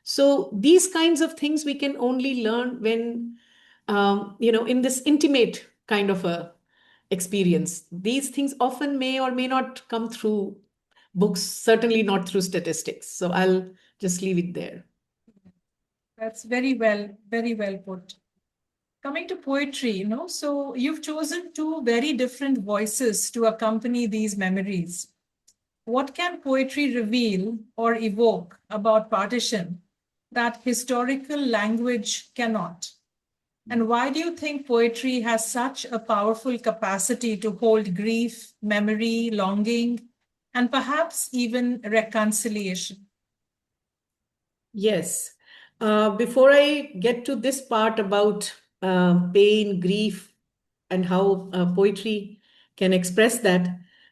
So these kinds of things we can only learn when, in this intimate kind of a experience. These things often may or may not come through books, certainly not through statistics. So I'll just leave it there. That's very well put. Coming to poetry, so you've chosen two very different voices to accompany these memories. What can poetry reveal or evoke about partition that historical language cannot? And why do you think poetry has such a powerful capacity to hold grief, memory, longing, and perhaps even reconciliation? Yes. Before I get to this part about pain, grief, and how poetry can express that,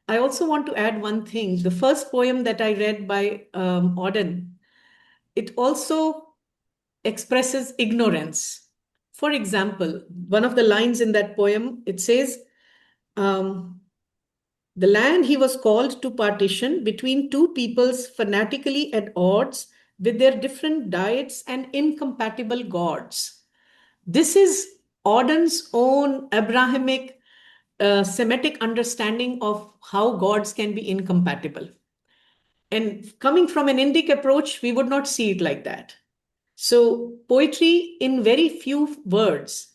I also want to add one thing. The first poem that I read by Auden, it also expresses ignorance. For example, one of the lines in that poem, it says, um, the land he was called to partition between two peoples fanatically at odds with their different diets and incompatible gods. This is Auden's own Abrahamic Semitic understanding of how gods can be incompatible. And coming from an Indic approach, we would not see it like that. So, poetry in very few words,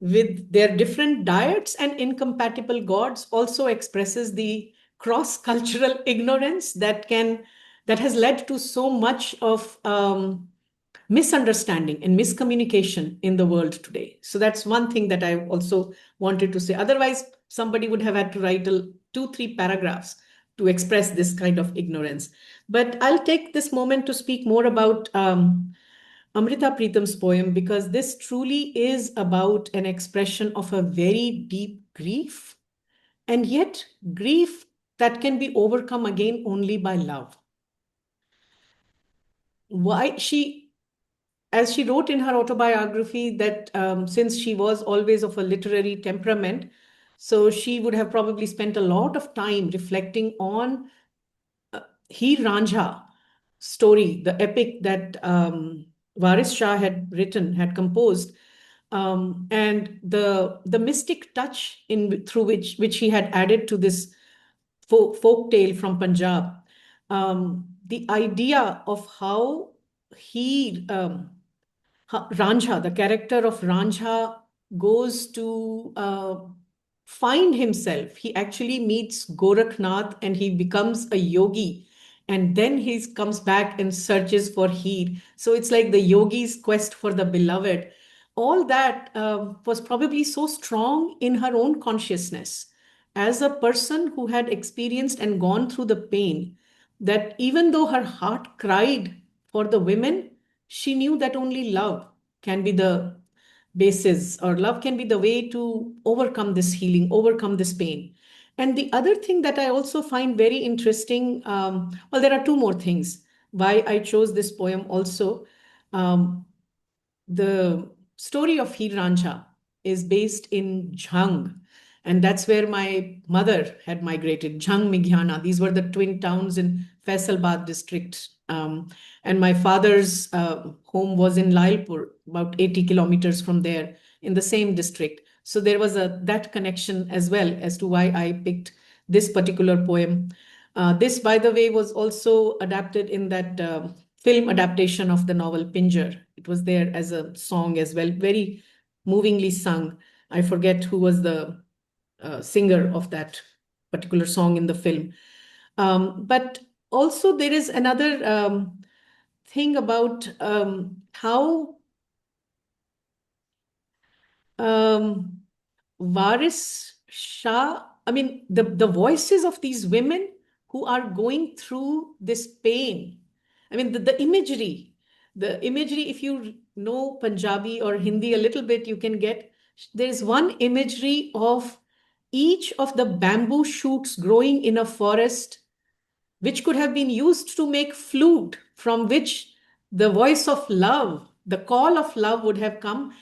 with their different diets and incompatible gods, also expresses the cross-cultural ignorance that has led to so much of misunderstanding and miscommunication in the world today. So that's one thing that I also wanted to say. Otherwise, somebody would have had to write 2-3 paragraphs to express this kind of ignorance. But I'll take this moment to speak more about Amrita Pritam's poem, because this truly is about an expression of a very deep grief, and yet grief that can be overcome again only by love. Why as she wrote in her autobiography, that since she was always of a literary temperament, so she would have probably spent a lot of time reflecting on Heer Ranjha story, the epic that Waris Shah had composed, and the mystic touch through which he had added to this folk tale from Punjab. The idea of how Ranjha, the character of Ranjha, goes to find himself. He actually meets Gorakhnath and he becomes a yogi. and then he comes back and searches for heat. So it's like the yogi's quest for the beloved. All that was probably so strong in her own consciousness as a person who had experienced and gone through the pain, that even though her heart cried for the women, she knew that only love can be the basis, or love can be the way to overcome this healing, overcome this pain. And the other thing that I also find very interesting, well, there are two more things why I chose this poem also. Um, the story of Heer Ranjha is based in Jhang, and that's where my mother had migrated, Jhang Migyana. These were the twin towns in Faisalabad district. And my father's home was in Lailpur, about 80 kilometers from there, in the same district. So there was that connection as well as to why I picked this particular poem. This, by the way, was also adapted in that film adaptation of the novel Pinjar. It was there as a song as well, very movingly sung. I forget who was the singer of that particular song in the film. But also, there is another thing about how um, Waris Shah, I mean, the voices of these women who are going through this pain. I mean, the imagery, if you know Punjabi or Hindi a little bit, you can get, there's one imagery of each of the bamboo shoots growing in a forest, which could have been used to make flute, from which the voice of love, the call of love would have come.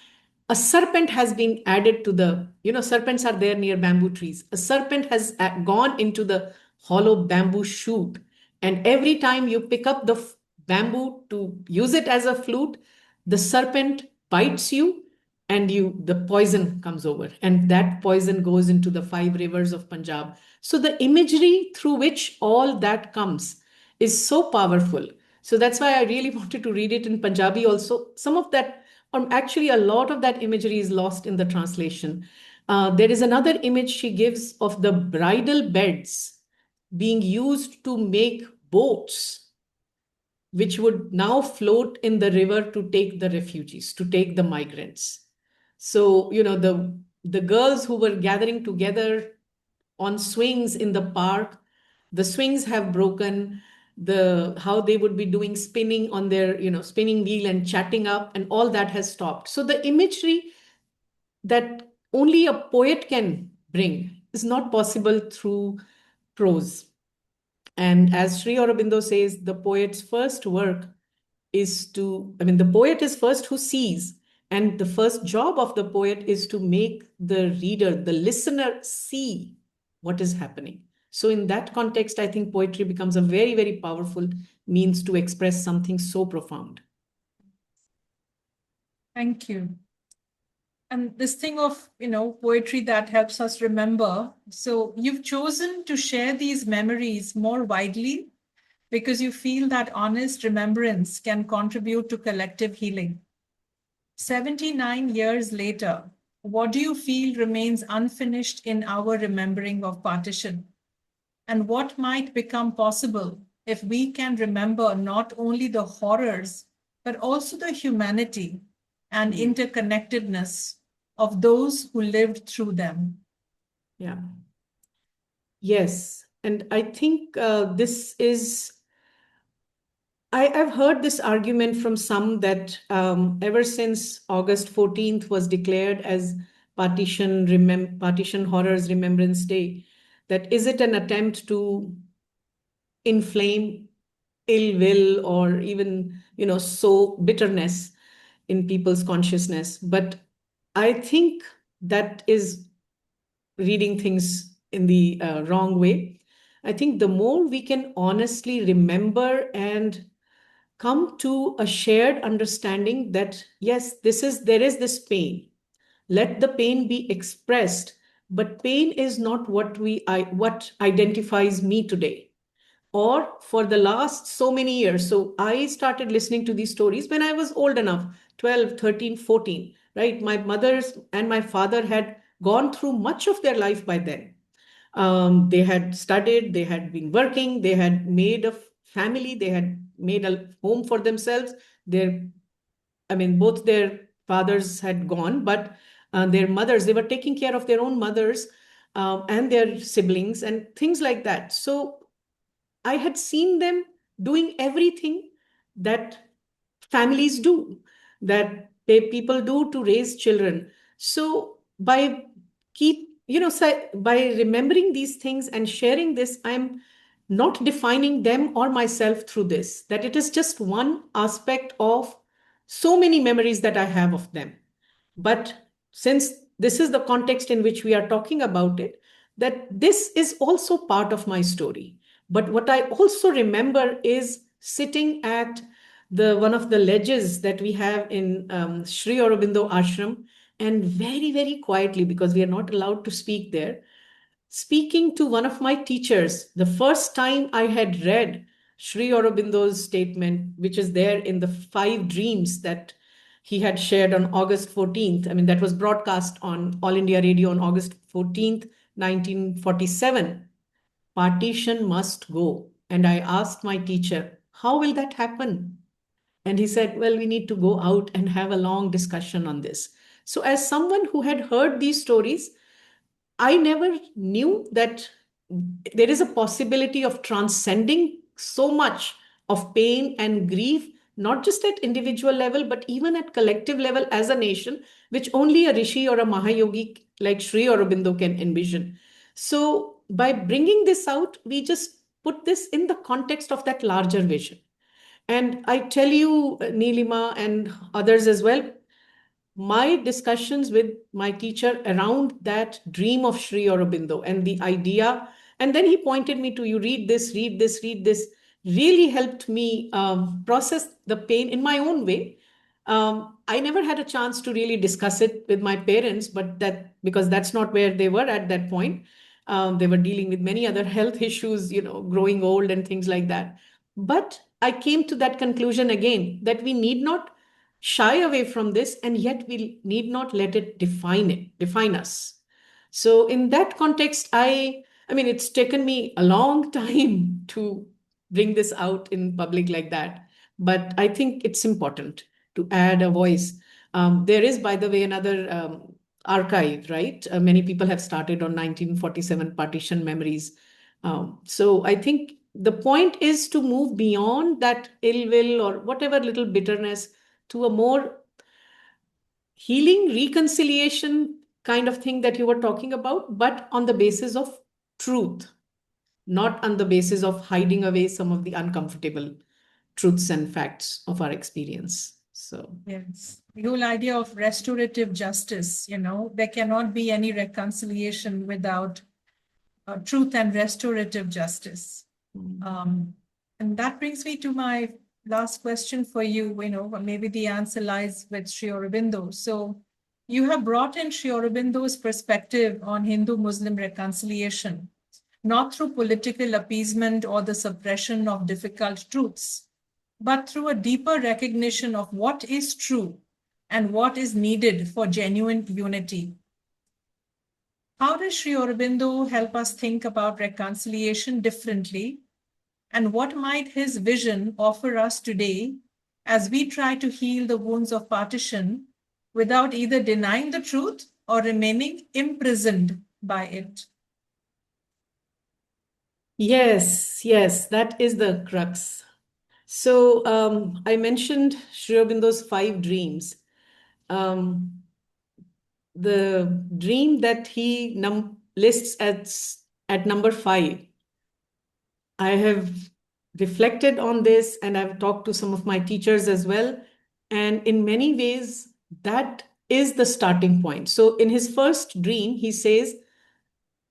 A serpent has been added to the, serpents are there near bamboo trees. A serpent has gone into the hollow bamboo shoot. And every time you pick up the bamboo to use it as a flute, the serpent bites you, and the poison comes over, and that poison goes into the 5 rivers of Punjab. So the imagery through which all that comes is so powerful. So that's why I really wanted to read it in Punjabi also. Some of that, or actually a lot of that imagery, is lost in the translation. There is another image she gives of the bridal beds being used to make boats, which would now float in the river to take the refugees, to take the migrants. So, the girls who were gathering together on swings in the park, the swings have broken. How they would be doing spinning on their, spinning wheel and chatting up, and all that has stopped. So the imagery that only a poet can bring is not possible through prose. And as Sri Aurobindo says, the poet's first work the poet is first who sees, and the first job of the poet is to make the reader, the listener, see what is happening. So in that context, I think poetry becomes a very, very powerful means to express something so profound. Thank you. And this thing of, poetry that helps us remember. So you've chosen to share these memories more widely because you feel that honest remembrance can contribute to collective healing. 79 years later, what do you feel remains unfinished in our remembering of partition? And what might become possible if we can remember not only the horrors, but also the humanity and interconnectedness of those who lived through them? Yeah. Yes. And I think this is, I've heard this argument from some that ever since August 14th was declared as Partition Horrors Remembrance Day, that is it an attempt to inflame ill will, or even, sow bitterness in people's consciousness? But I think that is reading things in the wrong way. I think the more we can honestly remember and come to a shared understanding that, yes, there is this pain. Let the pain be expressed, but pain is not what identifies me today, or for the last so many years. So I started listening to these stories when I was old enough, 12, 13, 14, right? My mothers and my father had gone through much of their life by then. They had studied, they had been working, they had made a family. They had made a home for themselves. Both their fathers had gone, but their mothers, they were taking care of their own mothers and their siblings and things like that. So I had seen them doing everything that families do, that people do to raise children. So by by remembering these things and sharing this, I'm not defining them or myself through this, that it is just one aspect of so many memories that I have of them. But since this is the context in which we are talking about it, that this is also part of my story. But what I also remember is sitting at the one of the ledges that we have in Sri Aurobindo ashram, and very, very quietly, because we are not allowed to speak there, speaking to one of my teachers. The first time I had read Sri Aurobindo's statement, which is there in the 5 dreams that he had shared on August 14th. That was broadcast on All India Radio on August 14th, 1947. Partition must go. And I asked my teacher, how will that happen? And he said, well, we need to go out and have a long discussion on this. So, as someone who had heard these stories, I never knew that there is a possibility of transcending so much of pain and grief, not just at individual level, but even at collective level as a nation, which only a rishi or a Mahayogi like Sri Aurobindo can envision. So, by bringing this out, we just put this in the context of that larger vision. And I tell you, Neelima and others as well, my discussions with my teacher around that dream of Sri Aurobindo and the idea, and then he pointed me to, you read this, read this, read this, really helped me process the pain in my own way. I never had a chance to really discuss it with my parents, but that because that's not where they were at that point. They were dealing with many other health issues, growing old and things like that. But I came to that conclusion again, that we need not shy away from this, and yet we need not let it define us. So in that context, it's taken me a long time to bring this out in public like that, but I think it's important to add a voice. There is, by the way, another archive, right? Many people have started on 1947 partition memories. So I think the point is to move beyond that ill will or whatever little bitterness to a more healing, reconciliation kind of thing that you were talking about, but on the basis of truth, not on the basis of hiding away some of the uncomfortable truths and facts of our experience. So, yes, the whole idea of restorative justice, there cannot be any reconciliation without truth and restorative justice. And that brings me to my last question for you. Maybe the answer lies with Sri Aurobindo. So you have brought in Sri Aurobindo's perspective on Hindu-Muslim reconciliation, not through political appeasement or the suppression of difficult truths, but through a deeper recognition of what is true and what is needed for genuine unity. How does Sri Aurobindo help us think about reconciliation differently? And what might his vision offer us today as we try to heal the wounds of partition without either denying the truth or remaining imprisoned by it? yes, that is the crux. So I mentioned Sri Aurobindo's 5 dreams. The dream that he lists at number 5, I have reflected on this and I've talked to some of my teachers as well. And in many ways, that is the starting point. So in his first dream, he says,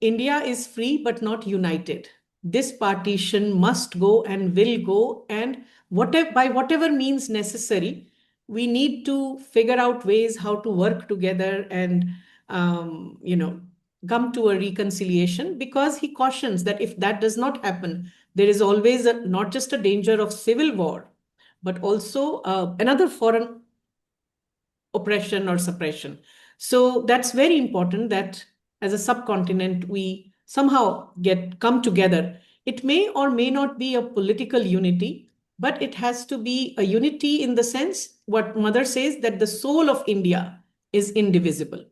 India is free but not united. This partition must go and will go, and by whatever means necessary, we need to figure out ways how to work together and come to a reconciliation, because he cautions that if that does not happen, there is always not just a danger of civil war, but also another foreign oppression or suppression. So that's very important that as a subcontinent, we somehow come together It may or may not be a political unity, but it has to be a unity in the sense what Mother says, that the soul of India is indivisible.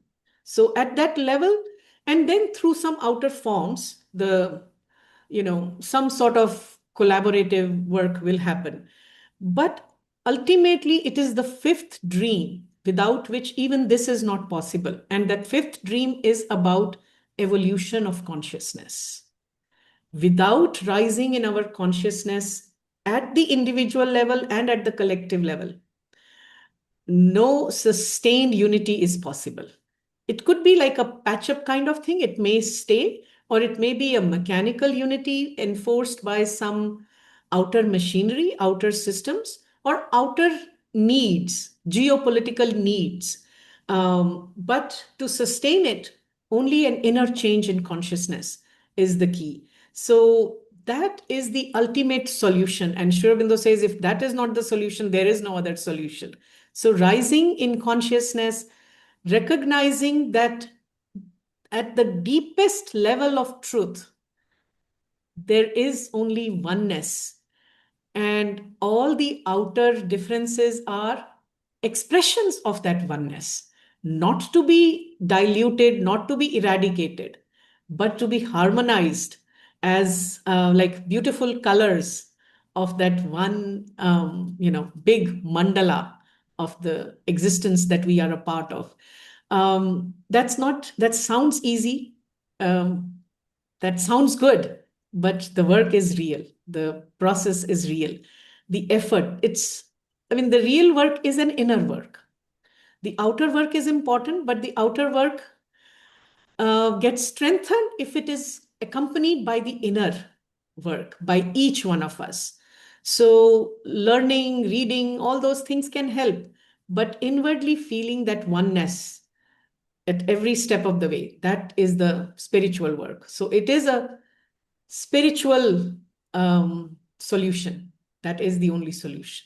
So at that level, and then through some outer forms, some sort of collaborative work will happen. But ultimately, it is the fifth dream without which even this is not possible. And that fifth dream is about evolution of consciousness. Without rising in our consciousness at the individual level and at the collective level, no sustained unity is possible. It could be like a patch up kind of thing. It may stay, or it may be a mechanical unity enforced by some outer machinery, outer systems, or outer needs, geopolitical needs. But to sustain it, only an inner change in consciousness is the key. So that is the ultimate solution. And Sri Aurobindo says if that is not the solution, there is no other solution. So rising in consciousness, recognizing that at the deepest level of truth, there is only oneness, and all the outer differences are expressions of that oneness, not to be diluted, not to be eradicated, but to be harmonized as like beautiful colors of that one, big mandala of the existence that we are a part of. That sounds easy. That sounds good, but the work is real. The process is real. The effort, the real work is an inner work. The outer work is important, but the outer work gets strengthened if it is accompanied by the inner work by each one of us. So, learning, reading, all those things can help, but inwardly feeling that oneness at every step of the way, that is the spiritual work. So, it is a spiritual solution. That is the only solution.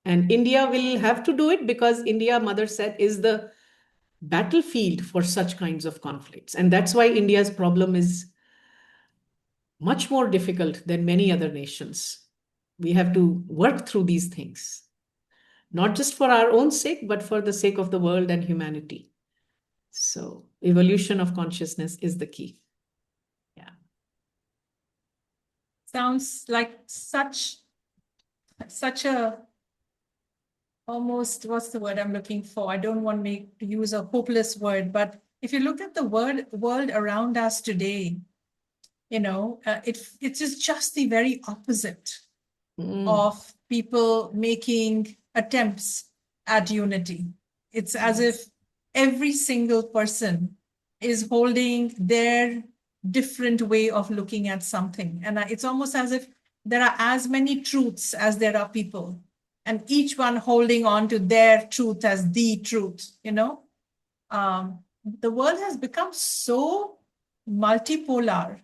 And India will have to do it because India, Mother said, is the battlefield for such kinds of conflicts. And that's why India's problem is much more difficult than many other nations. We have to work through these things, not just for our own sake, but for the sake of the world and humanity. So evolution of consciousness is the key. Yeah. Sounds like such a almost, what's the word I'm looking for? I don't want to use a hopeless word, but if you look at the world around us today, it is just the very opposite of people making attempts at unity. It's as if every single person is holding their different way of looking at something. And it's almost as if there are as many truths as there are people, and each one holding on to their truth as the truth, The world has become so multipolar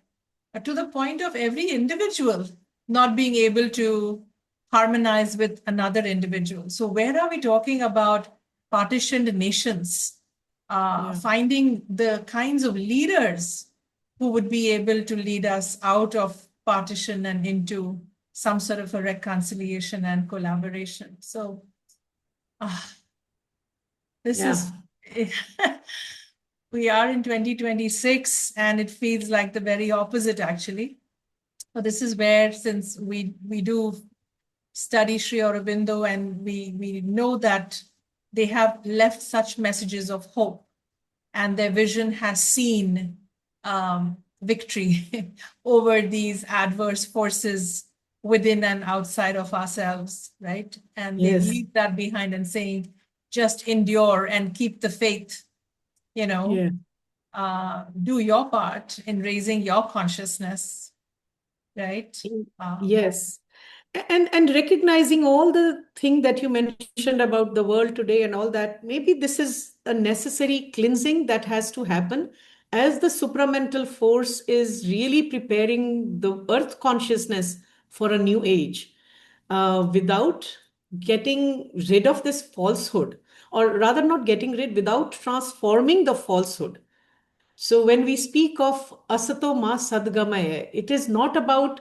to the point of every individual not being able to harmonize with another individual. So where are we talking about partitioned nations? Finding the kinds of leaders who would be able to lead us out of partition and into some sort of a reconciliation and collaboration. So this is, we are in 2026 and it feels like the very opposite actually. So this is where, since we do study Sri Aurobindo and we know that they have left such messages of hope and their vision has seen victory over these adverse forces within and outside of ourselves, right? And they leave that behind and saying, just endure and keep the faith, do your part in raising your consciousness, right? Yes. And recognizing all the thing that you mentioned about the world today and all that, maybe this is a necessary cleansing that has to happen as the supramental force is really preparing the earth consciousness for a new age, without getting rid of this falsehood, or rather not getting rid, without transforming the falsehood. So when we speak of asato ma sadgamaya, it is not about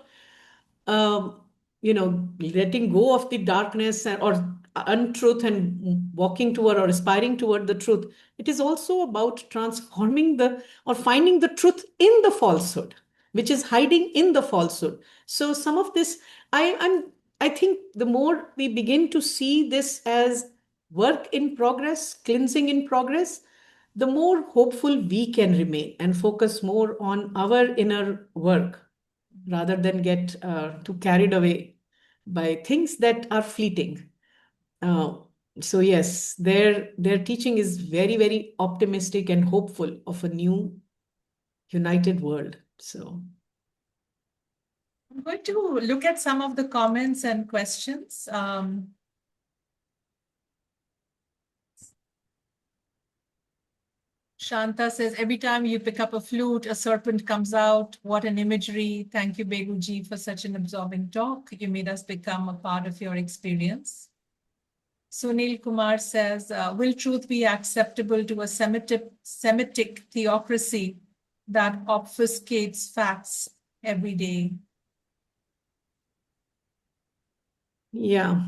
um, letting go of the darkness or untruth and walking toward or aspiring toward the truth. It is also about transforming the or finding the truth in the falsehood, which is hiding in the falsehood. So some of this, I think the more we begin to see this as work in progress, cleansing in progress, the more hopeful we can remain and focus more on our inner work rather than get too carried away by things that are fleeting. Uh, so yes, their teaching is very, very optimistic and hopeful of a new united world. So I'm going to look at some of the comments and questions. Shanta says, every time you pick up a flute, a serpent comes out. What an imagery. Thank you, Beguji, for such an absorbing talk. You made us become a part of your experience. Sunil Kumar says, will truth be acceptable to a Semitic theocracy that obfuscates facts every day? yeah,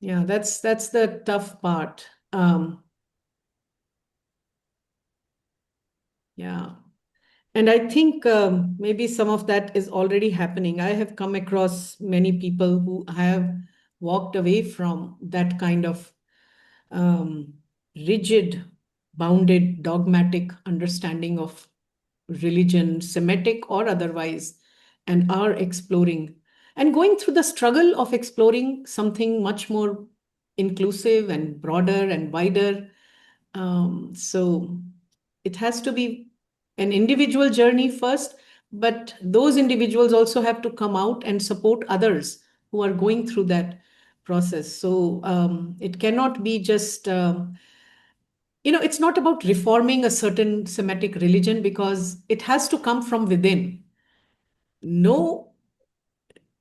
that's the tough part. Yeah. And I think maybe some of that is already happening. I have come across many people who have walked away from that kind of rigid, bounded, dogmatic understanding of religion, Semitic or otherwise, and are exploring and going through the struggle of exploring something much more inclusive and broader and wider. So it has to be an individual journey first, but those individuals also have to come out and support others who are going through that process. So it cannot be just, it's not about reforming a certain Semitic religion because it has to come from within. No,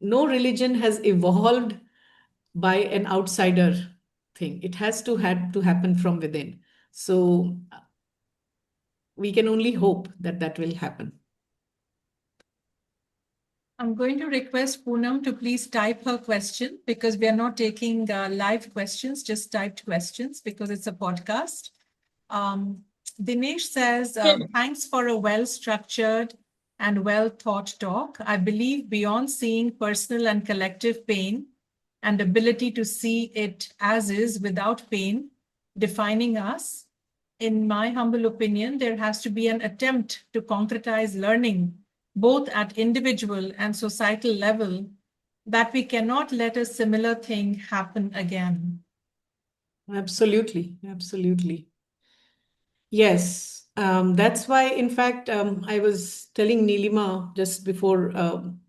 no religion has evolved by an outsider thing. It has to had to happen from within. So we can only hope that that will happen. I'm going to request Poonam to please type her question because we are not taking live questions, just typed questions because it's a podcast. Dinesh says, thanks for a well-structured and well-thought talk. I believe beyond seeing personal and collective pain and ability to see it as is without pain defining us, in my humble opinion, there has to be an attempt to concretize learning both at individual and societal level, that we cannot let a similar thing happen again. Absolutely, absolutely. Yes, that's why, in fact, I was telling Nilima just before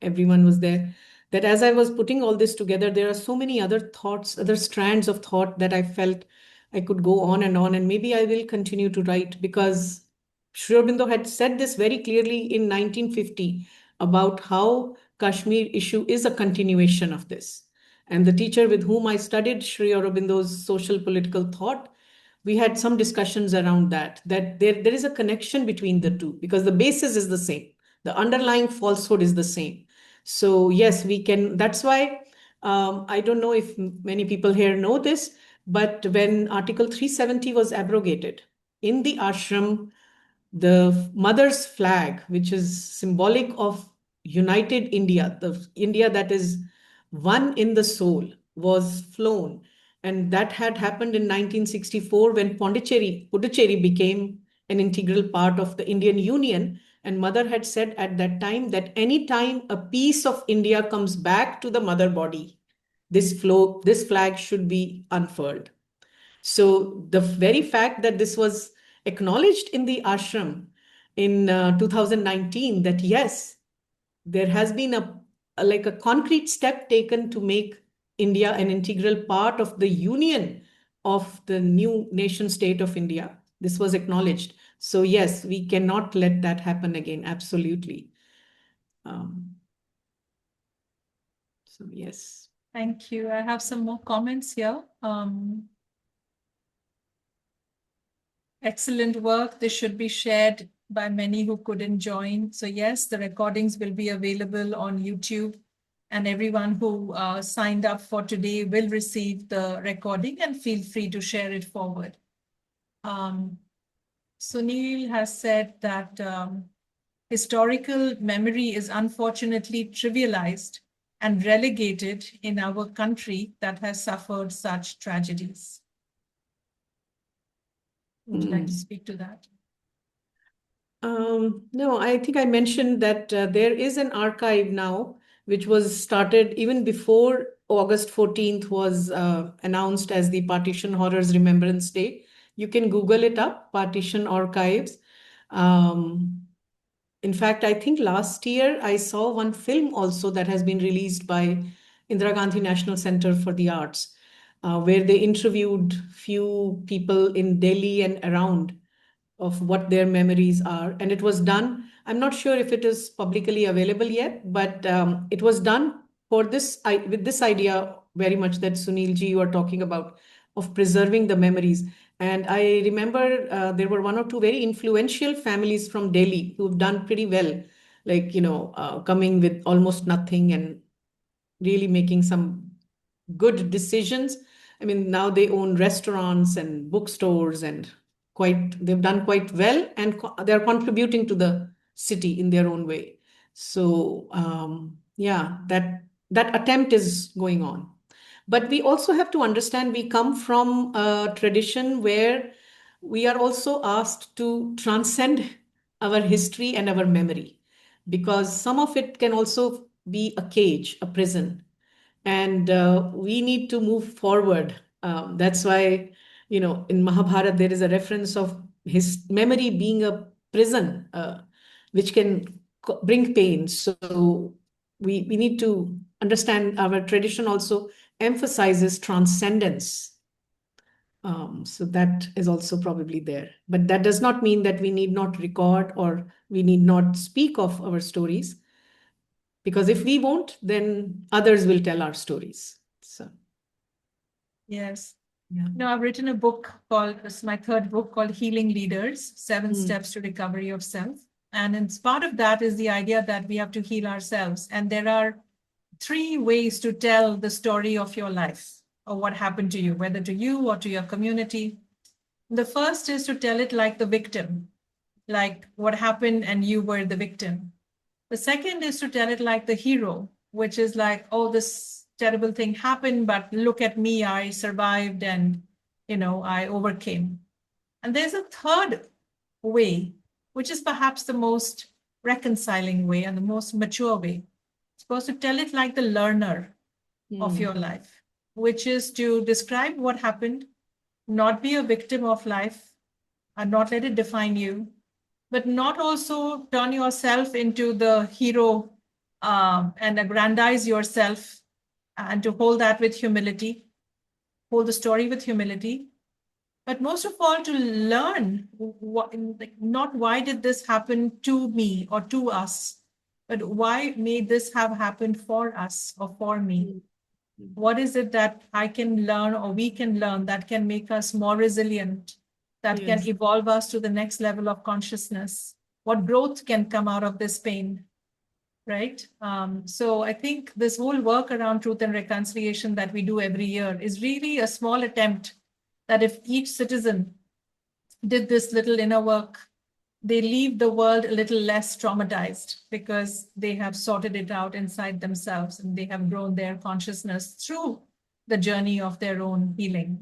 everyone was there that as I was putting all this together, there are so many other thoughts, other strands of thought that I felt I could go on, and maybe I will continue to write because Sri Aurobindo had said this very clearly in 1950 about how Kashmir issue is a continuation of this. And the teacher with whom I studied Sri Aurobindo's social political thought, we had some discussions around that there is a connection between the two because the basis is the same, the underlying falsehood is the same. So yes, we can, that's why I don't know if many people here know this, but when article 370 was abrogated in the ashram, the mother's flag, which is symbolic of united India, the India that is one in the soul, was flown. And that had happened in 1964 when Puducherry became an integral part of the Indian Union. And mother had said at that time that any time a piece of India comes back to the mother body, this flag should be unfurled. So the very fact that this was acknowledged in the ashram in 2019, that yes, there has been like a concrete step taken to make India an integral part of the union of the new nation state of India. This was acknowledged. So yes, we cannot let that happen again. Absolutely. So yes. Thank you. I have some more comments here. Excellent work. This should be shared by many who couldn't join. So yes, the recordings will be available on YouTube, and everyone who signed up for today will receive the recording, and feel free to share it forward. Sunil has said that historical memory is unfortunately trivialized and relegated in our country that has suffered such tragedies. Would you like to speak to that? No, I think I mentioned that there is an archive now, which was started even before August 14th was announced as the Partition Horrors Remembrance Day. You can Google it up, Partition Archives. In fact, I think last year I saw one film also that has been released by Indira Gandhi National Center for the Arts, where they interviewed few people in Delhi and around of what their memories are. And it was done, I'm not sure if it is publicly available yet, but it was done for this, with this idea very much that Sunil ji you are talking about, of preserving the memories. And I remember there were one or two very influential families from Delhi who've done pretty well, like, coming with almost nothing and really making some good decisions. I mean, now they own restaurants and bookstores and they've done quite well, and they're contributing to the city in their own way. So yeah, that attempt is going on. But we also have to understand we come from a tradition where we are also asked to transcend our history and our memory, because some of it can also be a cage, a prison, and we need to move forward. That's why, in Mahabharata, there is a reference of his memory being a prison, which can bring pain. So we need to understand our tradition also emphasizes transcendence. So that is also probably there. But that does not mean that we need not record or we need not speak of our stories, because if we won't, then others will tell our stories. So Yes. yeah. No, I've written a book called, this is my third book, called Healing Leaders, 7 Steps to Recovery of Self. And as part of that is the idea that we have to heal ourselves. And there are 3 ways to tell the story of your life or what happened to you, whether to you or to your community. The first is to tell it like the victim, like what happened and you were the victim. The second is to tell it like the hero, which is like, oh, this terrible thing happened, but look at me, I survived and, I overcame. And there's a third way, which is perhaps the most reconciling way and the most mature way. It's supposed to tell it like the learner of your life, which is to describe what happened, not be a victim of life, and not let it define you, but not also turn yourself into the hero and aggrandize yourself, and to hold that with humility, hold the story with humility. But most of all, to learn not why did this happen to me or to us, but why may this have happened for us or for me? What is it that I can learn or we can learn that can make us more resilient, that can evolve us to the next level of consciousness? What growth can come out of this pain, right? So I think this whole work around truth and reconciliation that we do every year is really a small attempt that if each citizen did this little inner work, they leave the world a little less traumatized because they have sorted it out inside themselves and they have grown their consciousness through the journey of their own healing.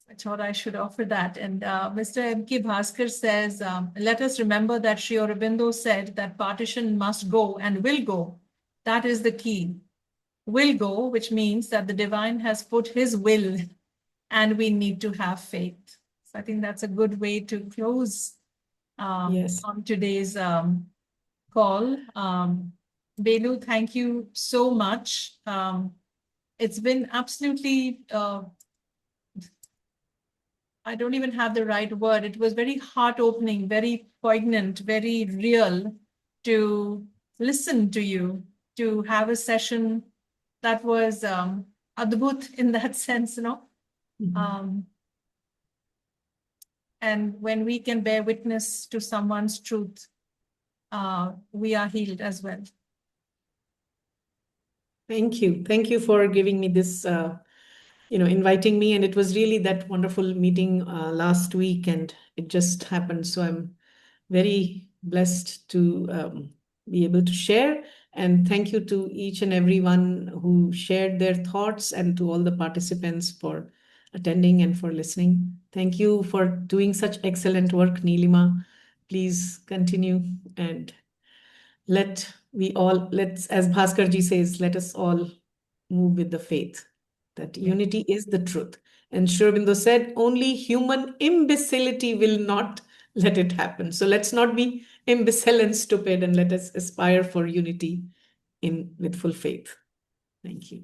I thought I should offer that. And Mr. M.K. Bhaskar says, let us remember that Sri Aurobindo said that partition must go and will go. That is the key. Will go, which means that the divine has put his will and we need to have faith. So I think that's a good way to close on today's call. Beloo, thank you so much. It's been absolutely, I don't even have the right word. It was very heart-opening, very poignant, very real to listen to you, to have a session that was adbhut in that sense, And when we can bear witness to someone's truth, we are healed as well. Thank you. Thank you for giving me this, inviting me. And it was really that wonderful meeting last week, and it just happened. So I'm very blessed to be able to share. And thank you to each and everyone who shared their thoughts, and to all the participants for attending and for listening. Thank you for doing such excellent work, Neelima. Please continue, and let's, as Bhaskarji says, let us all move with the faith that unity is the truth. And Sri Aurobindo said, only human imbecility will not let it happen. So let's not be imbecile and stupid, and let us aspire for unity with full faith. Thank you.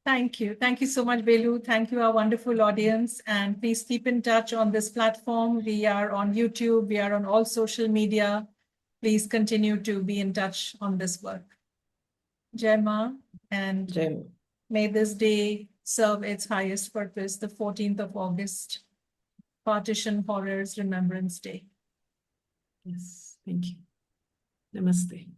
Thank you. Thank you so much, Beloo. Thank you, our wonderful audience. And please keep in touch on this platform. We are on YouTube. We are on all social media. Please continue to be in touch on this work. Jai Ma, and Jai Ma. May this day serve its highest purpose, the 14th of August, Partition Horrors Remembrance Day. Yes, thank you. Namaste.